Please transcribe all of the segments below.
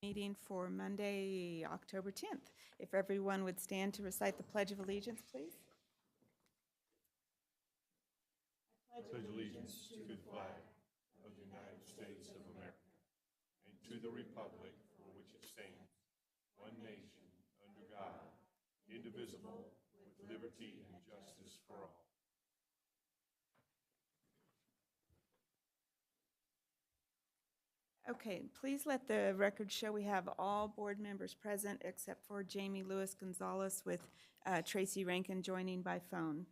Meeting for Monday, October 10th. If everyone would stand to recite the Pledge of Allegiance, please. Pledge allegiance to the flag of the United States of America and to the republic for which it stands, one nation, under God, indivisible, with liberty and justice for all. Okay, please let the record show we have all board members present except for Jamie Lewis Gonzalez with Tracy Rankin joining by phone.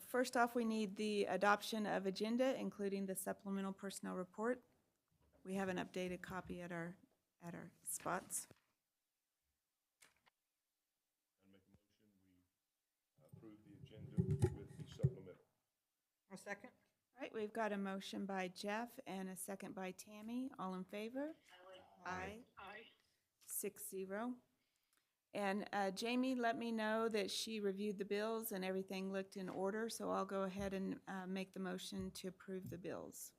First off, we need the adoption of agenda, including the supplemental personnel report. We have an updated copy at our spots. I make a motion, we approve the agenda with the supplemental. A second? All right, we've got a motion by Jeff and a second by Tammy. All in favor? Aye. Aye. 6-0. And Jamie let me know that she reviewed the bills and everything looked in order, so I'll go ahead and make the motion to approve the bills.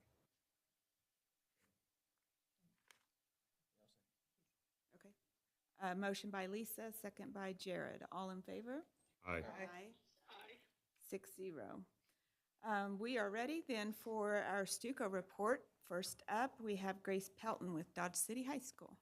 Okay. Motion by Lisa, second by Jared. All in favor? Aye. Aye. 6-0. We are ready then for our Stuco report. First up, we have Grace Pelton with Dodge City High School.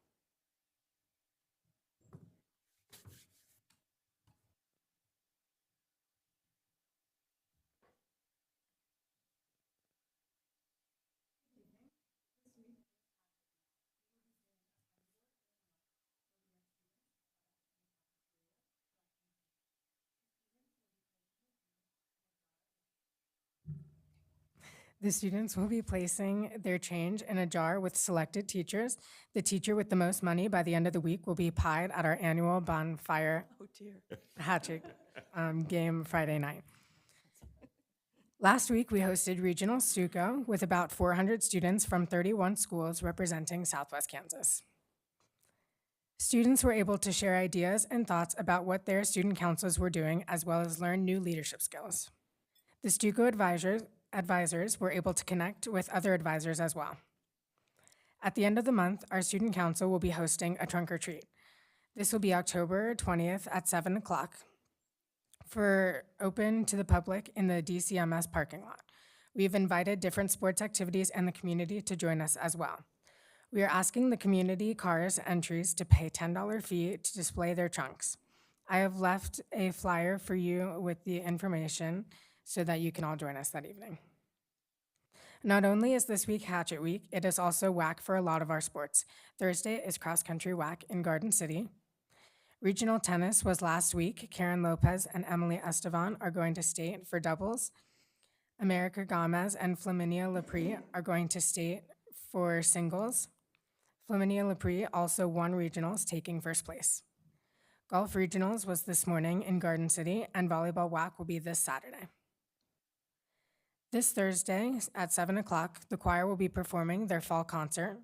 The students will be placing their change in a jar with selected teachers. The teacher with the most money by the end of the week will be pied at our annual bonfire Oh, dear. hatchet game Friday night. Last week, we hosted Regional Stuco with about 400 students from 31 schools representing Southwest Kansas. Students were able to share ideas and thoughts about what their student councils were doing, as well as learn new leadership skills. The Stuco advisors were able to connect with other advisors as well. At the end of the month, our student council will be hosting a trunk or treat. This will be October 20th at 7 o'clock for open to the public in the DCMS parking lot. We've invited different sports activities and the community to join us as well. We are asking the community cars entries to pay $10 fee to display their trunks. I have left a flyer for you with the information so that you can all join us that evening. Not only is this week Hatchet Week, it is also WAC for a lot of our sports. Thursday is cross country WAC in Garden City. Regional tennis was last week. Karen Lopez and Emily Estevan are going to state for doubles. America Gomez and Flaminia Lepre are going to state for singles. Flaminia Lepre also won regionals, taking first place. Golf regionals was this morning in Garden City, and volleyball WAC will be this Saturday. This Thursday at 7 o'clock, the choir will be performing their fall concert.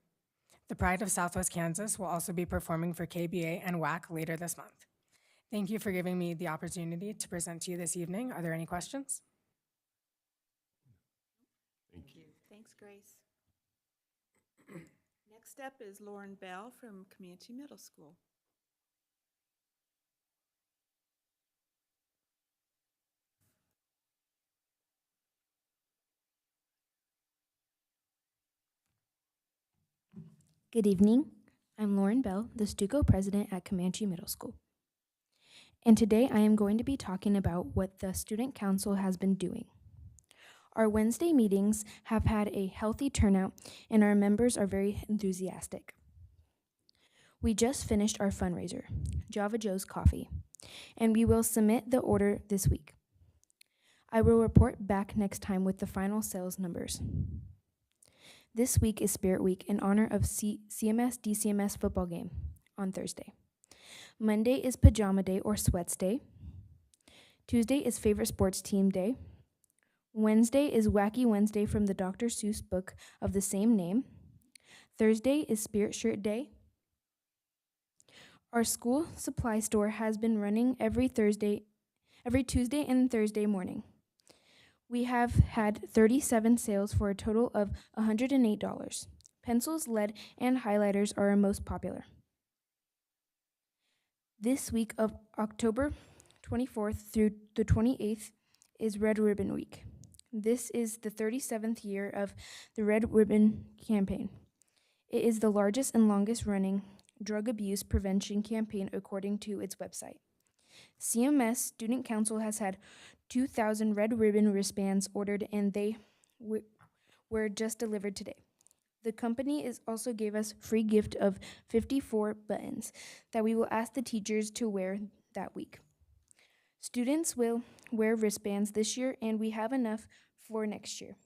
The Pride of Southwest Kansas will also be performing for KBA and WAC later this month. Thank you for giving me the opportunity to present to you this evening. Are there any questions? Thank you. Thanks, Grace. Next up is Lauren Bell from Community Middle School. Good evening. I'm Lauren Bell, the Stuco president at Comanche Middle School. And today I am going to be talking about what the Student Council has been doing. Our Wednesday meetings have had a healthy turnout and our members are very enthusiastic. We just finished our fundraiser, Java Joe's Coffee, and we will submit the order this week. I will report back next time with the final sales numbers. This week is Spirit Week in honor of CMS-DCMS football game on Thursday. Monday is Pajama Day or Sweats Day. Tuesday is Favorite Sports Team Day. Wednesday is Wacky Wednesday from the Dr. Seuss book of the same name. Thursday is Spirit Shirt Day. Our school supply store has been running every Tuesday and Thursday morning. We have had 37 sales for a total of $108. Pencils, lead, and highlighters are our most popular. This week of October 24th through the 28th is Red Ribbon Week. This is the 37th year of the Red Ribbon campaign. It is the largest and longest running drug abuse prevention campaign according to its website. CMS Student Council has had 2,000 red ribbon wristbands ordered, and they were just delivered today. The company also gave us free gift of 54 buttons that we will ask the teachers to wear that week. Students will wear wristbands this year, and we have enough for next year.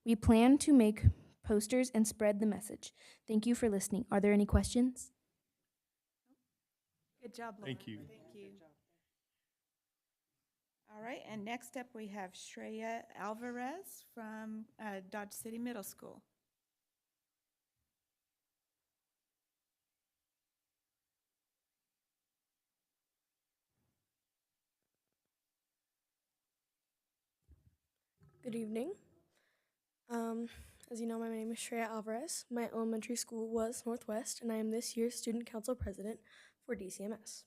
We plan to make posters and spread the message. Thank you for listening. Are there any questions? Good job, Laura. Thank you. Thank you. All right, and next up we have Shreya Alvarez from Dodge City Middle School. Good evening. As you know, my name is Shreya Alvarez. My elementary school was Northwest, and I am this year's Student Council President for DCMS.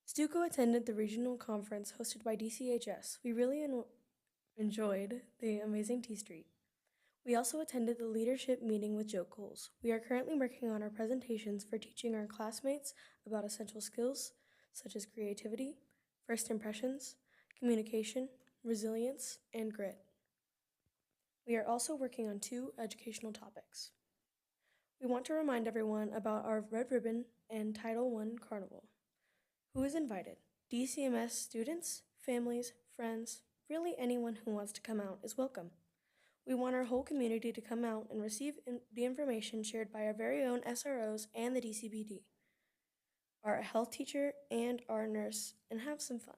Stuco attended the regional conference hosted by DCHS. We really enjoyed the amazing Tea Street. We also attended the leadership meeting with Joe Coles. We are currently working on our presentations for teaching our classmates about essential skills such as creativity, first impressions, communication, resilience, and grit. We are also working on 2 educational topics. We want to remind everyone about our Red Ribbon and Title I Carnival. Who is invited? DCMS students, families, friends, really anyone who wants to come out is welcome. We want our whole community to come out and receive the information shared by our very own SROs and the DCBD, our health teacher, and our nurse, and have some fun.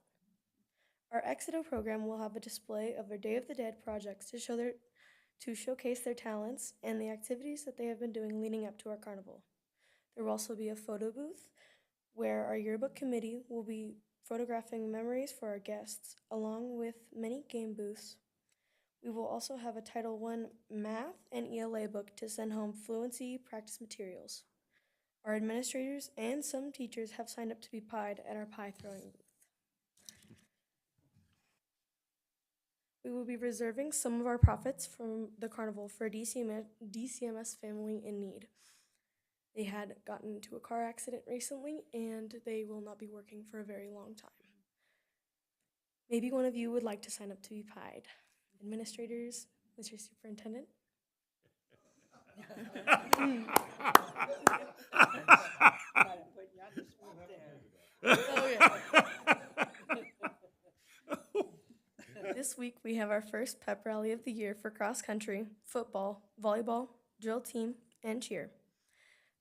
Our Exito program will have a display of their Day of the Dead projects to showcase their talents and the activities that they have been doing leading up to our carnival. There will also be a photo booth where our yearbook committee will be photographing memories for our guests, along with many game booths. We will also have a Title I math and ELA book to send home fluency practice materials. Our administrators and some teachers have signed up to be pied at our pie throwing booth. We will be reserving some of our profits from the carnival for a DCMS family in need. They had gotten into a car accident recently, and they will not be working for a very long time. Maybe one of you would like to sign up to be pied. Administrators, Mr. Superintendent. Oh, yeah. This week, we have our first pep rally of the year for cross country, football, volleyball, drill team, and cheer.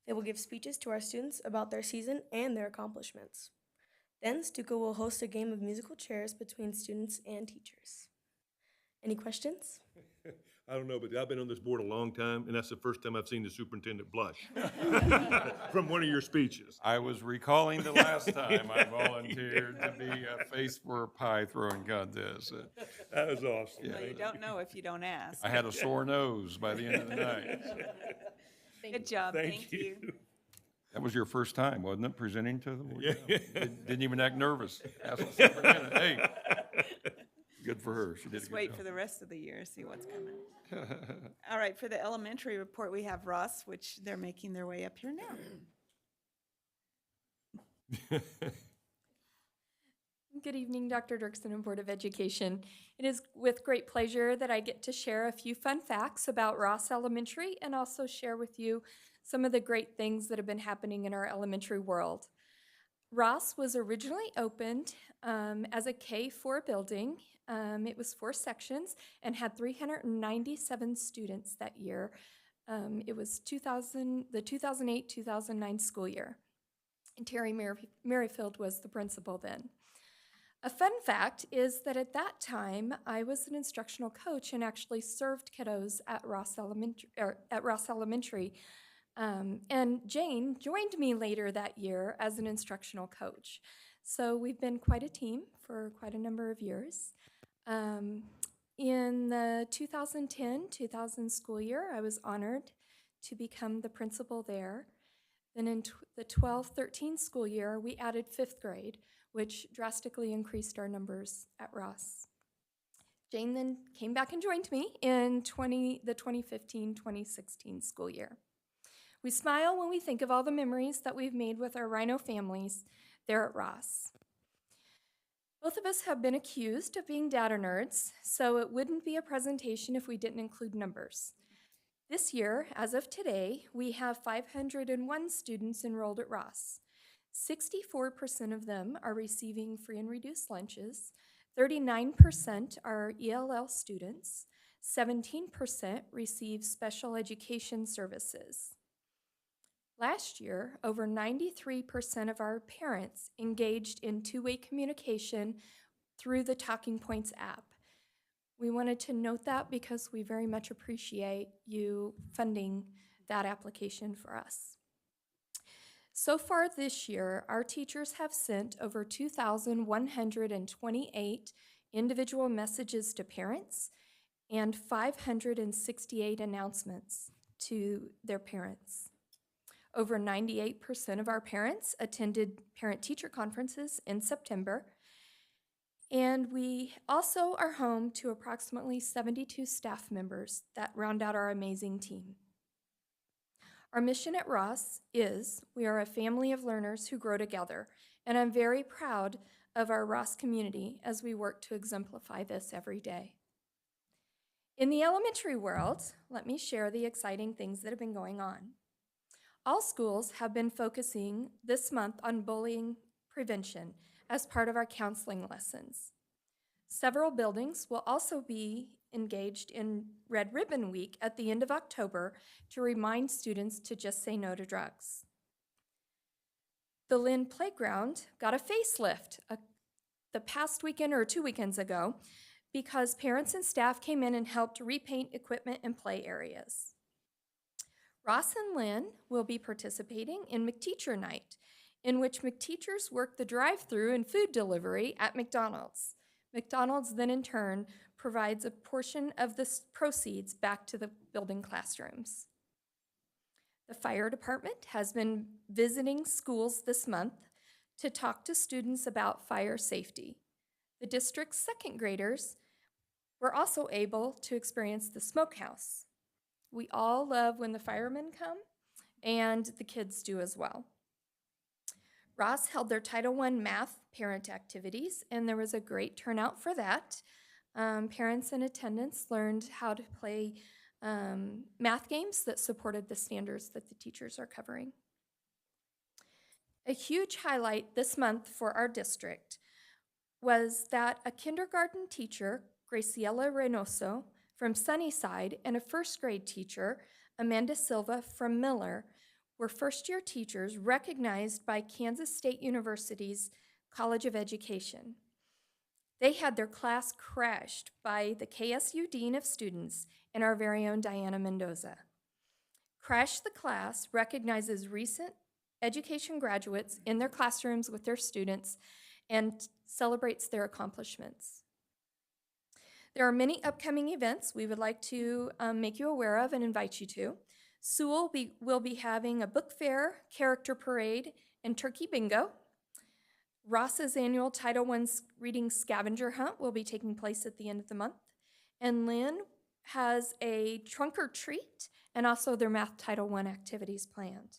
They will give speeches to our students about their season and their accomplishments. Then, Stuco will host a game of musical chairs between students and teachers. Any questions? I don't know, but I've been on this board a long time, and that's the first time I've seen the superintendent blush from one of your speeches. I was recalling the last time I volunteered to be a face for a pie throwing contest. That was awesome. Well, you don't know if you don't ask. I had a sore nose by the end of the night. Good job, thank you. That was your first time, wasn't it, presenting to the board? Yeah. Didn't even act nervous. Asked the superintendent, hey, good for her. She did a Just good wait job. for the rest of the year, see what's coming. All right, for the elementary report, we have Ross, which they're making their way up here now. Good evening, Dr. Dirksen and Board of Education. It is with great pleasure that I get to share a few fun facts about Ross Elementary and also share with you some of the great things that have been happening in our elementary world. Ross was originally opened as a K-4 building. It was 4 sections and had 397 students that year. It was the 2008-2009 school year. And Terry Merrifield was the principal then. A fun fact is that at that time, I was an instructional coach and actually served kiddos at Ross Elementary. And Jane joined me later that year as an instructional coach. So we've been quite a team for quite a number of years. In the 2010-2000 school year, I was honored to become the principal there. Then in the 12-13 school year, we added 5th grade, which drastically increased our numbers at Ross. Jane then came back and joined me in the 2015-2016 school year. We smile when we think of all the memories that we've made with our Rhino families there at Ross. Both of us have been accused of being data nerds, so it wouldn't be a presentation if we didn't include numbers. This year, as of today, we have 501 students enrolled at Ross. 64% of them are receiving free and reduced lunches, 39% are ELL students, 17% receive special education services. Last year, over 93% of our parents engaged in two-way communication through the Talking Points app. We wanted to note that because we very much appreciate you funding that application for us. So far this year, our teachers have sent over 2,128 individual messages to parents and 568 announcements to their parents. Over 98% of our parents attended parent-teacher conferences in September, and we also are home to approximately 72 staff members that round out our amazing team. Our mission at Ross is we are a family of learners who grow together, and I'm very proud of our Ross community as we work to exemplify this every day. In the elementary world, let me share the exciting things that have been going on. All schools have been focusing this month on bullying prevention as part of our counseling lessons. Several buildings will also be engaged in Red Ribbon Week at the end of October to remind students to just say no to drugs. The Lynn Playground got a facelift the past weekend or 2 weekends ago because parents and staff came in and helped repaint equipment and play areas. Ross and Lynn will be participating in McTeacher Night, in which McTeachers work the drive-thru and food delivery at McDonald's. McDonald's then in turn provides a portion of the proceeds back to the building classrooms. The fire department has been visiting schools this month to talk to students about fire safety. The district's second graders were also able to experience the smokehouse. We all love when the firemen come, and the kids do as well. Ross held their Title I math parent activities, and there was a great turnout for that. Parents in attendance learned how to play math games that supported the standards that the teachers are covering. A huge highlight this month for our district was that a kindergarten teacher, Graciela Reynoso, from Sunnyside, and a first grade teacher, Amanda Silva from Miller, were first-year teachers recognized by Kansas State University's College of Education. They had their class crashed by the KSU Dean of Students and our very own Diana Mendoza. Crash the Class recognizes recent education graduates in their classrooms with their students and celebrates their accomplishments. There are many upcoming events we would like to make you aware of and invite you to. Sewell will be having a book fair, character parade, and turkey bingo. Ross's annual Title I reading scavenger hunt will be taking place at the end of the month. And Lynn has a trunk or treat and also their math Title I activities planned.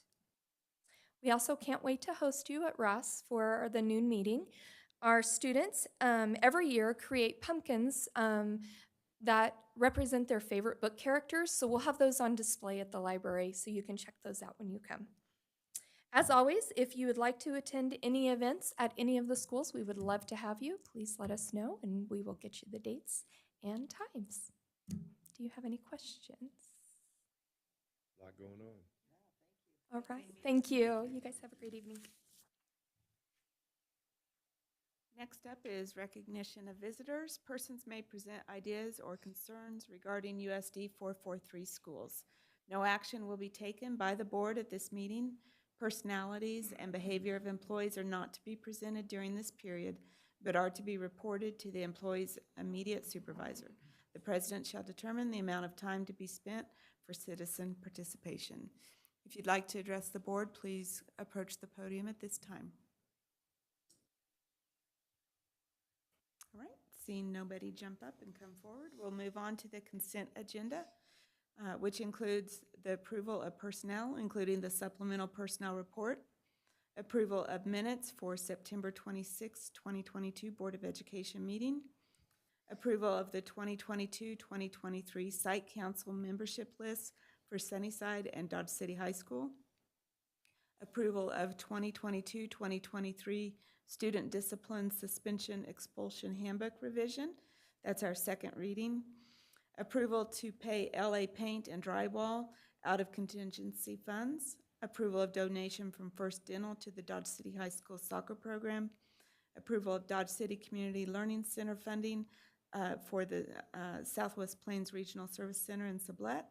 We also can't wait to host you at Ross for the noon meeting. Our students every year create pumpkins that represent their favorite book characters, so we'll have those on display at the library so you can check those out when you come. As always, if you would like to attend any events at any of the schools, we would love to have you. Please let us know and we will get you the dates and times. Do you have any questions? A lot going on. All right, thank you. You guys have a great evening. Next up is recognition of visitors. Persons may present ideas or concerns regarding USD 443 schools. No action will be taken by the board at this meeting. Personalities and behavior of employees are not to be presented during this period, but are to be reported to the employee's immediate supervisor. The president shall determine the amount of time to be spent for citizen participation. If you'd like to address the board, please approach the podium at this time. All right, seeing nobody jump up and come forward, we'll move on to the consent agenda, which includes the approval of personnel, including the supplemental personnel report, approval of minutes for September 26, 2022 Board of Education meeting, approval of the 2022-2023 Site Council membership list for Sunnyside and Dodge City High School, approval of 2022-2023 Student Discipline Suspension Expulsion Handbook revision. That's our second reading. Approval to pay LA Paint and Drywall out of contingency funds. Approval of donation from First Dental to the Dodge City High School soccer program. Approval of Dodge City Community Learning Center funding for the Southwest Plains Regional Service Center in Sublette.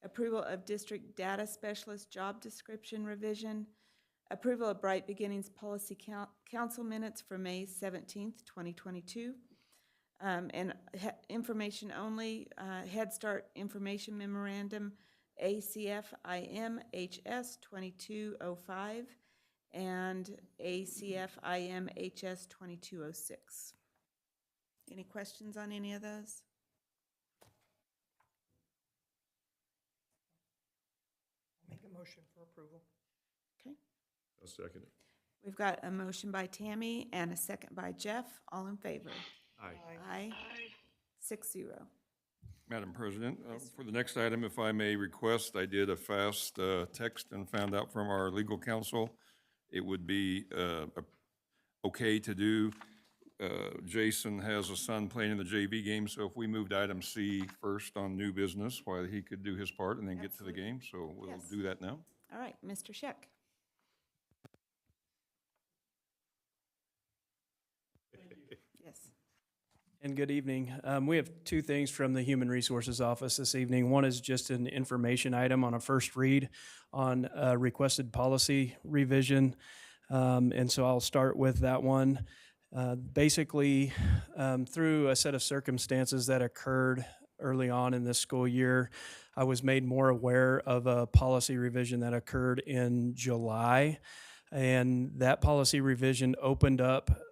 Approval of District Data Specialist job description revision. Approval of Bright Beginnings Policy Council minutes for May 17th, 2022. And information only, Head Start Information Memorandum, ACFIM HS 2205 and ACFIM HS 2206. Any questions on any of those? Make a motion for approval. Okay. I'll second it. We've got a motion by Tammy and a second by Jeff. All in favor? Aye. Aye. 6-0. Madam President, for the next item, if I may request, I did a fast text and found out from our legal counsel it would be okay to do. Jason has a son playing in the JV game, so if we moved item C first on new business, while he could do his part and then get to the game, so we'll Yes. do that now. All right, Mr. Scheck. Yes. And good evening. We have two things from the Human Resources Office this evening. One is just an information item on a first read on a requested policy revision. And so I'll start with that one. Basically, through a set of circumstances that occurred early on in this school year, I was made more aware of a policy revision that occurred in July. And that policy revision opened up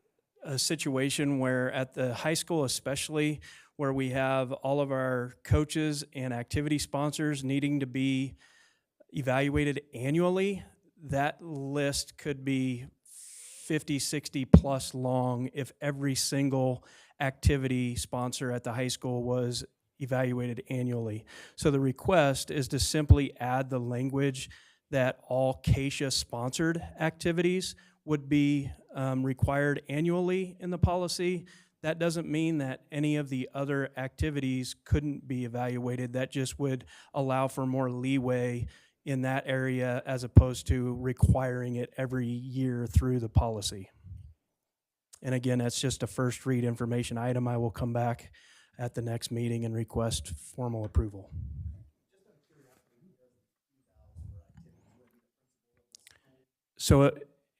a situation where at the high school especially, where we have all of our coaches and activity sponsors needing to be evaluated annually, that list could be 50, 60 plus long if every single activity sponsor at the high school was evaluated annually. So the request is to simply add the language that all CASHA sponsored activities would be required annually in the policy. That doesn't mean that any of the other activities couldn't be evaluated. That just would allow for more leeway in that area as opposed to requiring it every year through the policy. And again, that's just a first read information item. I will come back at the next meeting and request formal approval. So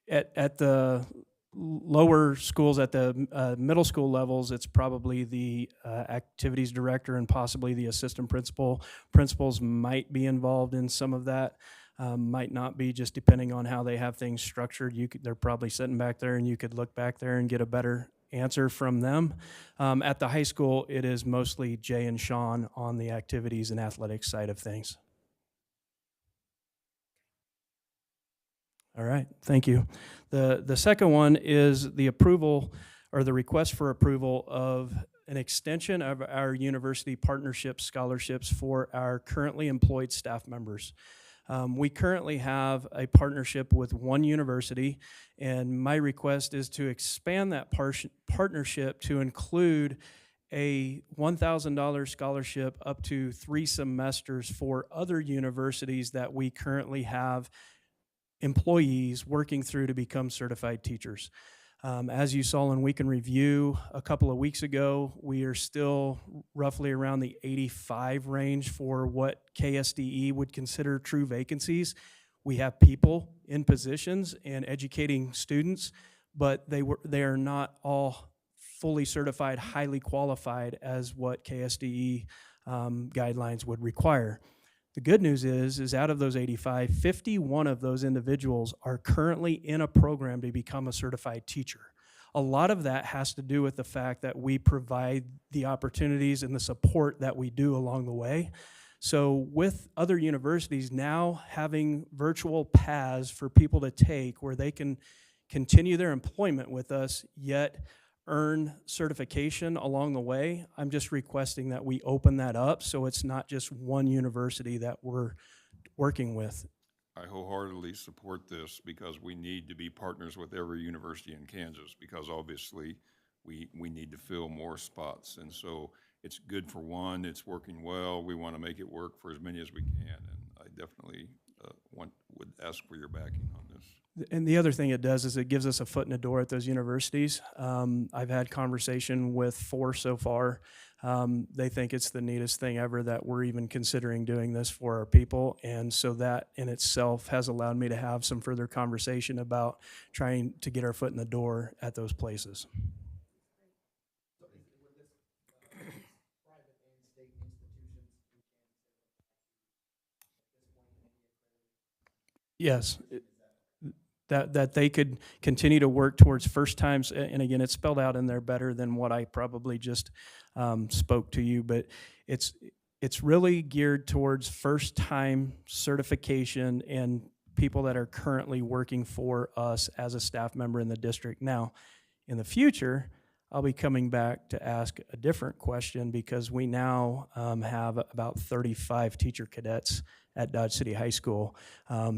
at the lower schools, at the middle school levels, it's probably the activities director and possibly the assistant principal. Principals might be involved in some of that, might not be, just depending on how they have things structured. They're probably sitting back there and you could look back there and get a better answer from them. At the high school, it is mostly Jay and Sean on the activities and athletics side of things. All right, thank you. The second one is the approval or the request for approval of an extension of our university partnership scholarships for our currently employed staff members. We currently have a partnership with one university, and my request is to expand that partnership to include a $1,000 scholarship up to 3 semesters for other universities that we currently have employees working through to become certified teachers. As you saw in Week in Review a couple of weeks ago, we are still roughly around the 85 range for what KSDE would consider true vacancies. We have people in positions and educating students, but they are not all fully certified, highly qualified as what KSDE guidelines would require. The good news is out of those 85, 51 of those individuals are currently in a program to become a certified teacher. A lot of that has to do with the fact that we provide the opportunities and the support that we do along the way. So with other universities now having virtual paths for people to take where they can continue their employment with us, yet earn certification along the way, I'm just requesting that we open that up so it's not just one university that we're working with. I wholeheartedly support this because we need to be partners with every university in Kansas because obviously we need to fill more spots. And so it's good for one, it's working well. We want to make it work for as many as we can. And I definitely would ask for your backing on this. And the other thing it does is it gives us a foot in the door at those universities. I've had conversation with 4 so far. They think it's the neatest thing ever that we're even considering doing this for our people. And so that in itself has allowed me to have some further conversation about trying to get our foot in the door at those places. Yes. That they could continue to work towards first times, and again, it's spelled out in there better than what I probably just spoke to you, but it's really geared towards first time certification and people that are currently working for us as a staff member in the district. Now, in the future, I'll be coming back to ask a different question because we now have about 35 teacher cadets at Dodge City High School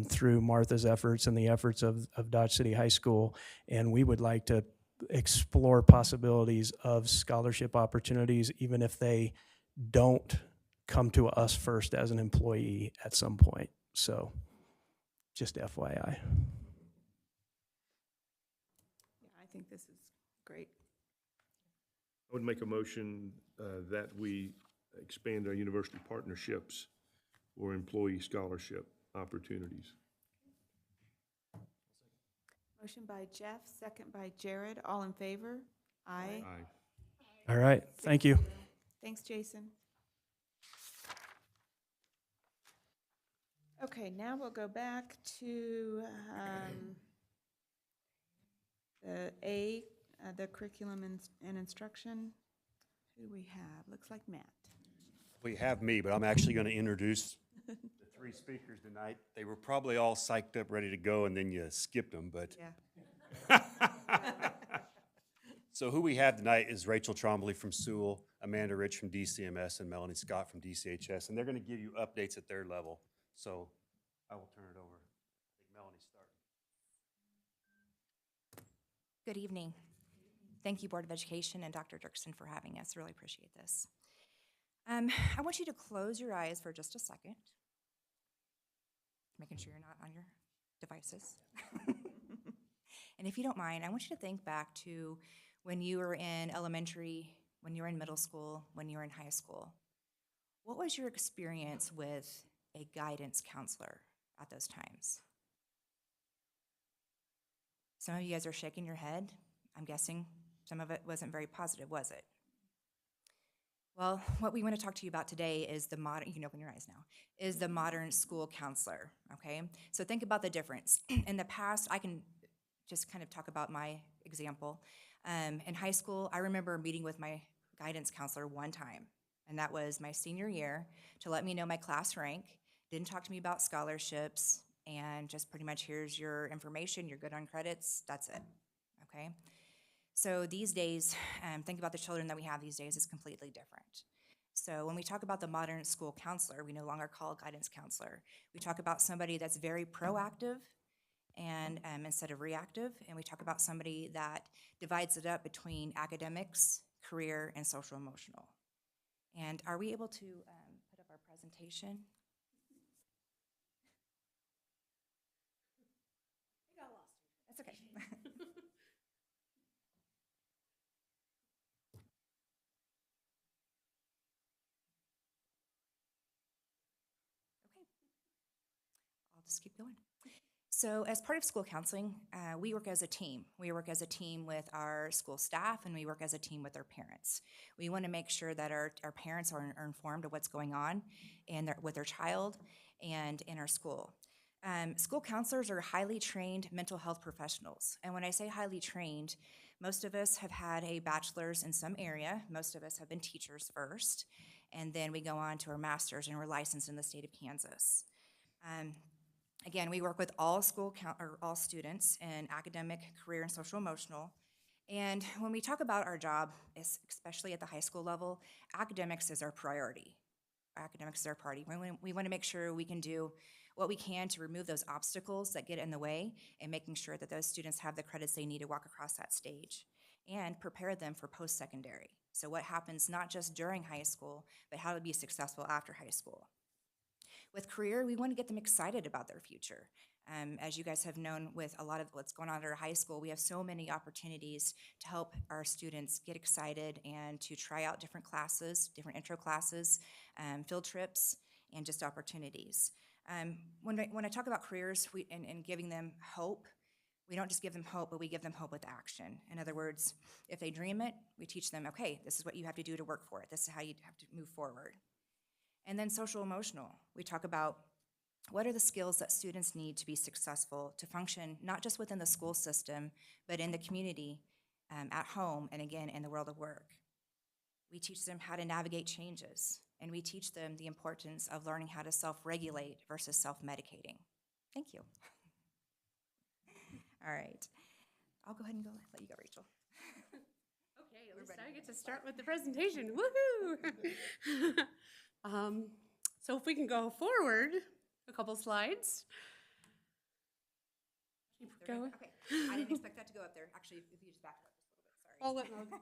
through Martha's efforts and the efforts of Dodge City High School. And we would like to explore possibilities of scholarship opportunities, even if they don't come to us first as an employee at some point. So just FYI. Yeah, I think this is great. I would make a motion that we expand our university partnerships or employee scholarship opportunities. Motion by Jeff, second by Jared. All in favor? Aye. Aye. All right. Thank you. Thanks, Jason. Okay, now we'll go back to the curriculum and instruction. Who do we have? Looks like Matt. We have me, but I'm actually going to introduce the 3 speakers tonight. They were probably all psyched up, ready to go, and then you skipped them. But Yeah. So who we have tonight is Rachel Trombley from Sewell, Amanda Rich from DCMS, and Melanie Scott from DCHS, and they're going to give you updates at their level. So I will turn it over. I think Melanie start. Good evening. Thank you, Board of Education and Dr. Dirksen, for having us. Really appreciate this. I want you to close your eyes for just a second, making sure you're not on your devices. And if you don't mind, I want you to think back to when you were in elementary, when you were in middle school, when you were in high school. What was your experience with a guidance counselor at those times? Some of you guys are shaking your head. I'm guessing some of it wasn't very positive, was it? Well, what we want to talk to you about today is the modern, you can open your eyes now, is the modern school counselor, okay? So think about the difference. In the past, I can just kind of talk about my example. In high school, I remember meeting with my guidance counselor one time, and that was my senior year, to let me know my class rank, didn't talk to me about scholarships, and just pretty much here's your information, you're good on credits, that's it, okay? So these days, think about the children that we have these days is completely different. So when we talk about the modern school counselor, we no longer call a guidance counselor. We talk about somebody that's very proactive and instead of reactive, and we talk about somebody that divides it up between academics, career, and social emotional. And are we able to put up our presentation? We got lost. That's okay. I'll just keep going. So as part of school counseling, we work as a team. We work as a team with our school staff, and we work as a team with our parents. We want to make sure that our parents are informed of what's going on with their child and in our school. School counselors are highly trained mental health professionals. And when I say highly trained, most of us have had a bachelor's in some area. Most of us have been teachers first. And then we go on to our master's, and we're licensed in the state of Kansas. Again, we work with all all students in academic, career, and social emotional. And when we talk about our job, especially at the high school level, academics is our priority. Academics is our priority. We want to make sure we can do what we can to remove those obstacles that get in the way and making sure that those students have the credits they need to walk across that stage and prepare them for post-secondary. So what happens not just during high school, but how to be successful after high school. With career, we want to get them excited about their future. As you guys have known with a lot of what's going on at our high school, we have so many opportunities to help our students get excited and to try out different classes, different intro classes, field trips, and just opportunities. When I talk about careers and giving them hope, we don't just give them hope, but we give them hope with action. In other words, if they dream it, we teach them, okay, this is what you have to do to work for it. This is how you have to move forward. And then social emotional, we talk about what are the skills that students need to be successful, to function not just within the school system, but in the community, at home, and again, in the world of work. We teach them how to navigate changes, and we teach them the importance of learning how to self-regulate versus self-medicating. Thank you. All right. I'll go ahead and let you go, Rachel. Okay, at least I get to start with the presentation. Woohoo! So if we can go forward a couple slides. Keep going. Okay, I didn't expect that to go up there. Actually, if you just back it up just a little bit, sorry. I'll let Mel go.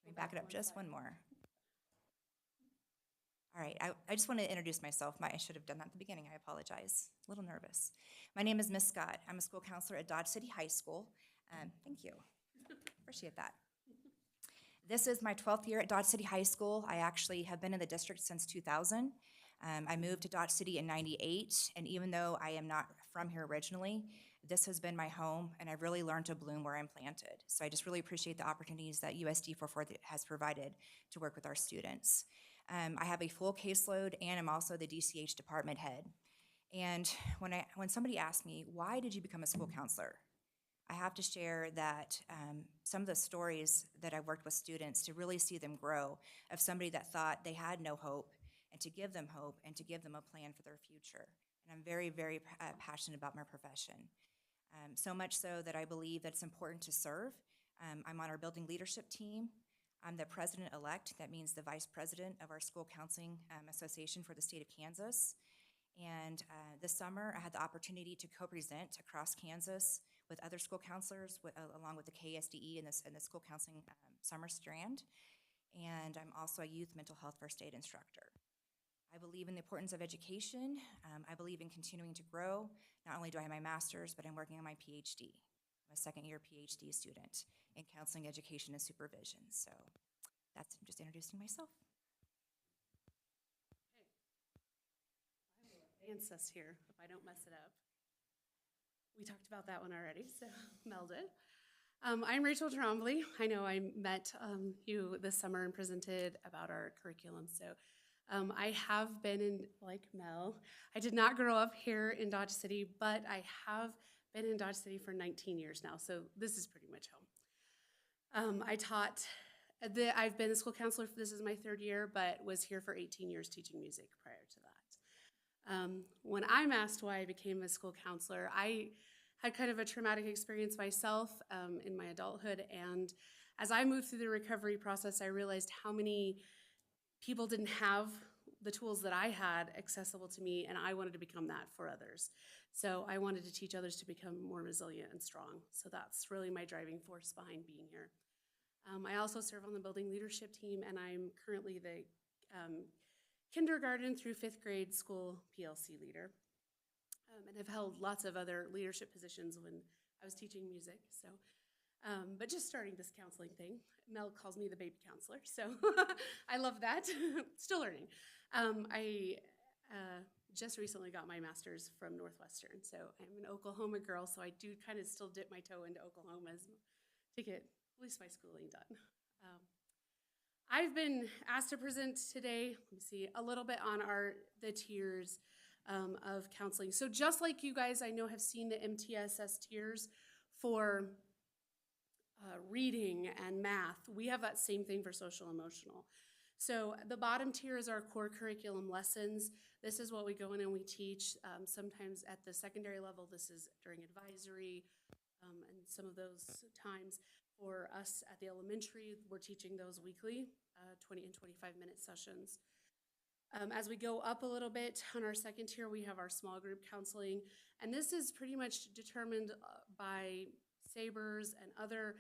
Let me back it up just one more. All right, I just want to introduce myself. I should have done that at the beginning. I apologize. A little nervous. My name is Miss Scott. I'm a school counselor at Dodge City High School. Thank you. Appreciate that. This is my 12th year at Dodge City High School. I actually have been in the district since 2000. I moved to Dodge City in '98, and even though I am not from here originally, this has been my home, and I've really learned to bloom where I'm planted. So I just really appreciate the opportunities that USD 44 has provided to work with our students. I have a full caseload, and I'm also the DCH department head. And when somebody asks me, why did you become a school counselor? I have to share that some of the stories that I've worked with students to really see them grow, of somebody that thought they had no hope, and to give them hope and to give them a plan for their future. And I'm very, very passionate about my profession. So much so that I believe that it's important to serve. I'm on our building leadership team. I'm the president-elect. That means the vice president of our school counseling association for the state of Kansas. And this summer, I had the opportunity to co-present across Kansas with other school counselors, along with the KSDE and the school counseling summer strand. And I'm also a youth mental health first aid instructor. I believe in the importance of education. I believe in continuing to grow. Not only do I have my master's, but I'm working on my PhD. I'm a second-year PhD student in counseling, education, and supervision. So that's just introducing myself. I will advance us here if I don't mess it up. We talked about that one already, so Mel did. I'm Rachel Trombley. I know I met you this summer and presented about our curriculum. So I have been in, like Mel, I did not grow up here in Dodge City, but I have been in Dodge City for 19 years now, so this is pretty much home. I've been a school counselor, this is my third year, but was here for 18 years teaching music prior to that. When I'm asked why I became a school counselor, I had kind of a traumatic experience myself in my adulthood, and as I moved through the recovery process, I realized how many people didn't have the tools that I had accessible to me, and I wanted to become that for others. So I wanted to teach others to become more resilient and strong. So that's really my driving force behind being here. I also serve on the building leadership team, and I'm currently the kindergarten through 5th grade school PLC leader. And have held lots of other leadership positions when I was teaching music. So, but just starting this counseling thing. Mel calls me the baby counselor, so I love that. Still learning. I just recently got my master's from Northwestern. So I'm an Oklahoma girl, so I do kind of still dip my toe into Oklahoma to get at least my schooling done. I've been asked to present today, let me see, a little bit on the tiers of counseling. So just like you guys, I know, have seen the MTSS tiers for reading and math, we have that same thing for social emotional. So the bottom tier is our core curriculum lessons. This is what we go in and we teach. Sometimes at the secondary level, this is during advisory and some of those times. For us at the elementary, we're teaching those weekly, 20 and 25-minute sessions. As we go up a little bit on our second tier, we have our small group counseling. And this is pretty much determined by SABRs and other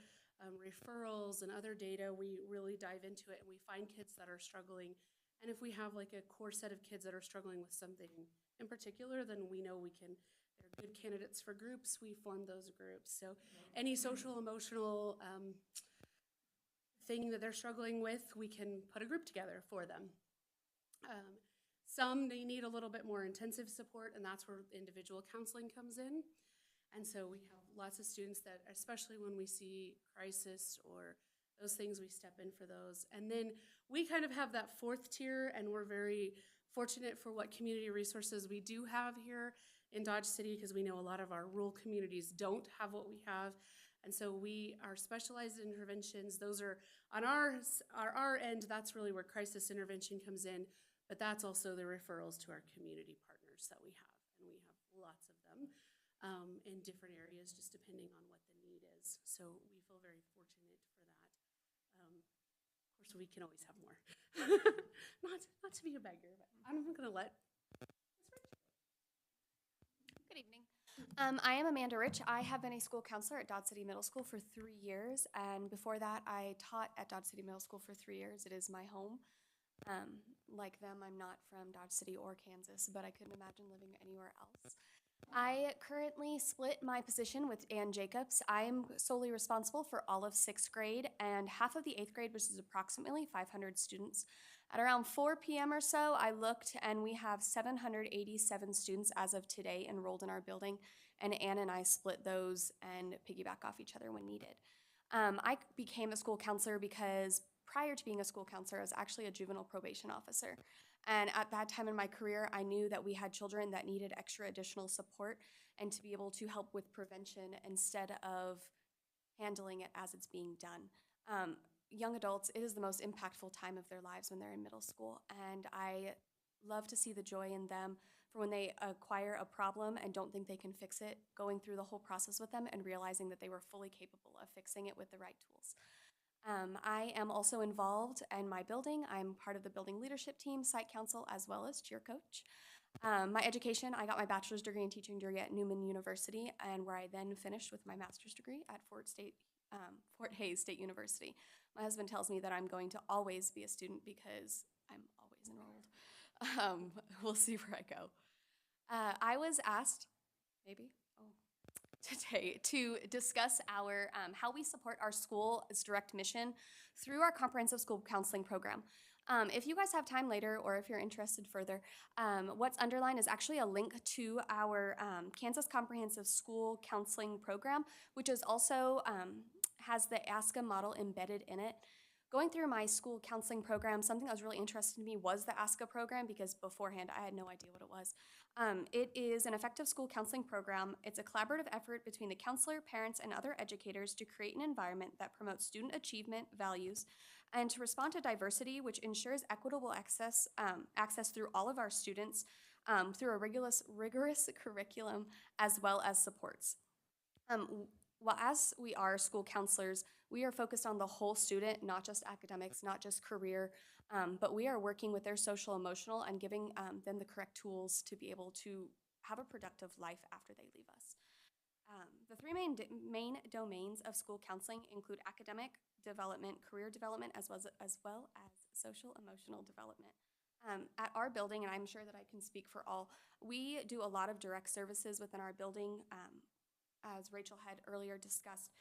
referrals and other data. We really dive into it and we find kids that are struggling. And if we have like a core set of kids that are struggling with something in particular, then we know they're good candidates for groups. We form those groups. So any social emotional thing that they're struggling with, we can put a group together for them. Some, they need a little bit more intensive support, and that's where individual counseling comes in. And so we have lots of students that, especially when we see crisis or those things, we step in for those. And then we kind of have that fourth tier, and we're very fortunate for what community resources we do have here in Dodge City, because we know a lot of our rural communities don't have what we have. And so our specialized interventions, those are on our end, that's really where crisis intervention comes in, but that's also the referrals to our community partners that we have. And we have lots of them in different areas, just depending on what the need is. So we feel very fortunate for that. Of course, we can always have more. not to be a beggar, but I'm gonna let Good evening. I am Amanda Rich. I have been a school counselor at Dodge City Middle School for 3 years, and before that, I taught at Dodge City Middle School for 3 years. It is my home. Like them, I'm not from Dodge City or Kansas, but I couldn't imagine living anywhere else. I currently split my position with Ann Jacobs. I'm solely responsible for all of 6th grade and half of the 8th grade, which is approximately 500 students. At around 4 p.m. or so, I looked and we have 787 students as of today enrolled in our building, and Ann and I split those and piggyback off each other when needed. I became a school counselor because prior to being a school counselor, I was actually a juvenile probation officer. And at that time in my career, I knew that we had children that needed extra additional support and to be able to help with prevention instead of handling it as it's being done. Young adults, it is the most impactful time of their lives when they're in middle school. And I love to see the joy in them for when they acquire a problem and don't think they can fix it, going through the whole process with them and realizing that they were fully capable of fixing it with the right tools. I am also involved in my building. I'm part of the building leadership team, site council, as well as cheer coach. My education, I got my bachelor's degree in teaching degree at Newman University, and where I then finished with my master's degree at Fort Hays State University. My husband tells me that I'm going to always be a student because I'm always enrolled. We'll see where I go. I was asked, today to discuss our how we support our school's direct mission through our comprehensive school counseling program. If you guys have time later, or if you're interested further, what's underlined is actually a link to our Kansas Comprehensive School Counseling Program, which is also has the ASCA model embedded in it. Going through my school counseling program, something that was really interesting to me was the ASCA program, because beforehand I had no idea what it was. It is an effective school counseling program. It's a collaborative effort between the counselor, parents, and other educators to create an environment that promotes student achievement, values, and to respond to diversity, which ensures equitable access through all of our students through a rigorous curriculum as well as supports. Well, as we are school counselors, we are focused on the whole student, not just academics, not just career, but we are working with their social emotional and giving them the correct tools to be able to have a productive life after they leave us. The three main domains of school counseling include academic development, career development, as well as social emotional development. At our building, and I'm sure that I can speak for all, we do a lot of direct services within our building. As Rachel had earlier discussed,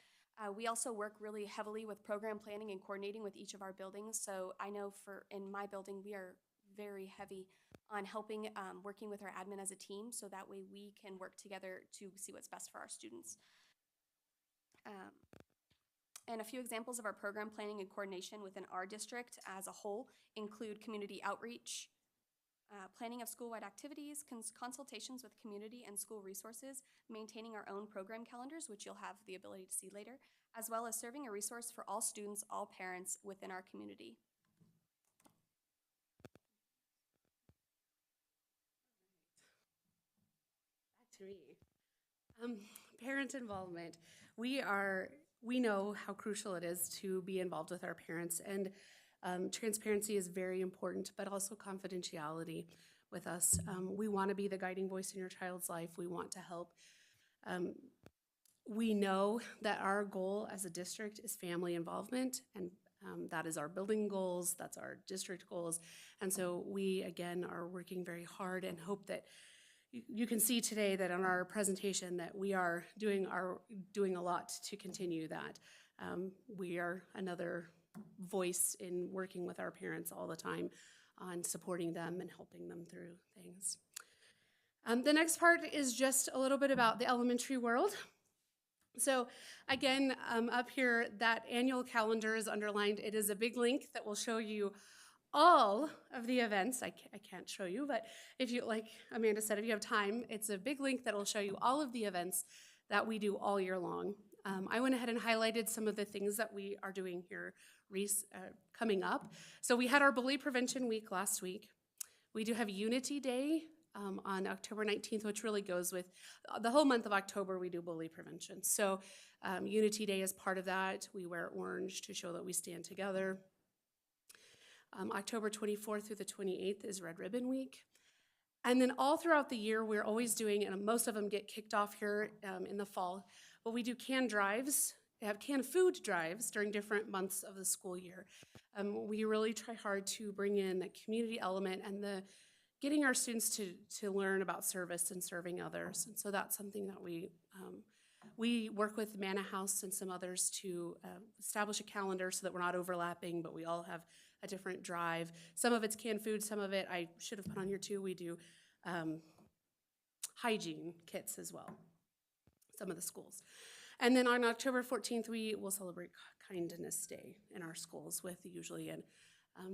we also work really heavily with program planning and coordinating with each of our buildings. So I know in my building, we are very heavy on helping, working with our admin as a team, so that way we can work together to see what's best for our students. And a few examples of our program planning and coordination within our district as a whole include community outreach, planning of school-wide activities, consultations with community and school resources, maintaining our own program calendars, which you'll have the ability to see later, as well as serving a resource for all students, all parents within our community. Back to me. Parent involvement. We know how crucial it is to be involved with our parents, and transparency is very important, but also confidentiality with us. We want to be the guiding voice in your child's life. We want to help. We know that our goal as a district is family involvement, and that is our building goals, that's our district goals. And so we, again, are working very hard and hope that you can see today that on our presentation that we are doing a lot to continue that. We are another voice in working with our parents all the time on supporting them and helping them through things. The next part is just a little bit about the elementary world. So again, up here, that annual calendar is underlined. It is a big link that will show you all of the events. I can't show you, but if you, like Amanda said, if you have time, it's a big link that will show you all of the events that we do all year long. I went ahead and highlighted some of the things that we are doing here coming up. So we had our bully prevention week last week. We do have Unity Day on October 19th, which really goes with the whole month of October. We do bully prevention. So Unity Day is part of that. We wear orange to show that we stand together. October 24th through the 28th is Red Ribbon Week. And then all throughout the year, we're always doing, and most of them get kicked off here in the fall, but we do canned drives. We have canned food drives during different months of the school year. We really try hard to bring in the community element and getting our students to learn about service and serving others. And so that's something that we work with Manna House and some others to establish a calendar so that we're not overlapping, but we all have a different drive. Some of it's canned food, some of it I should have put on here too. We do hygiene kits as well, some of the schools. And then on October 14th, we will celebrate Kindness Day in our schools with usually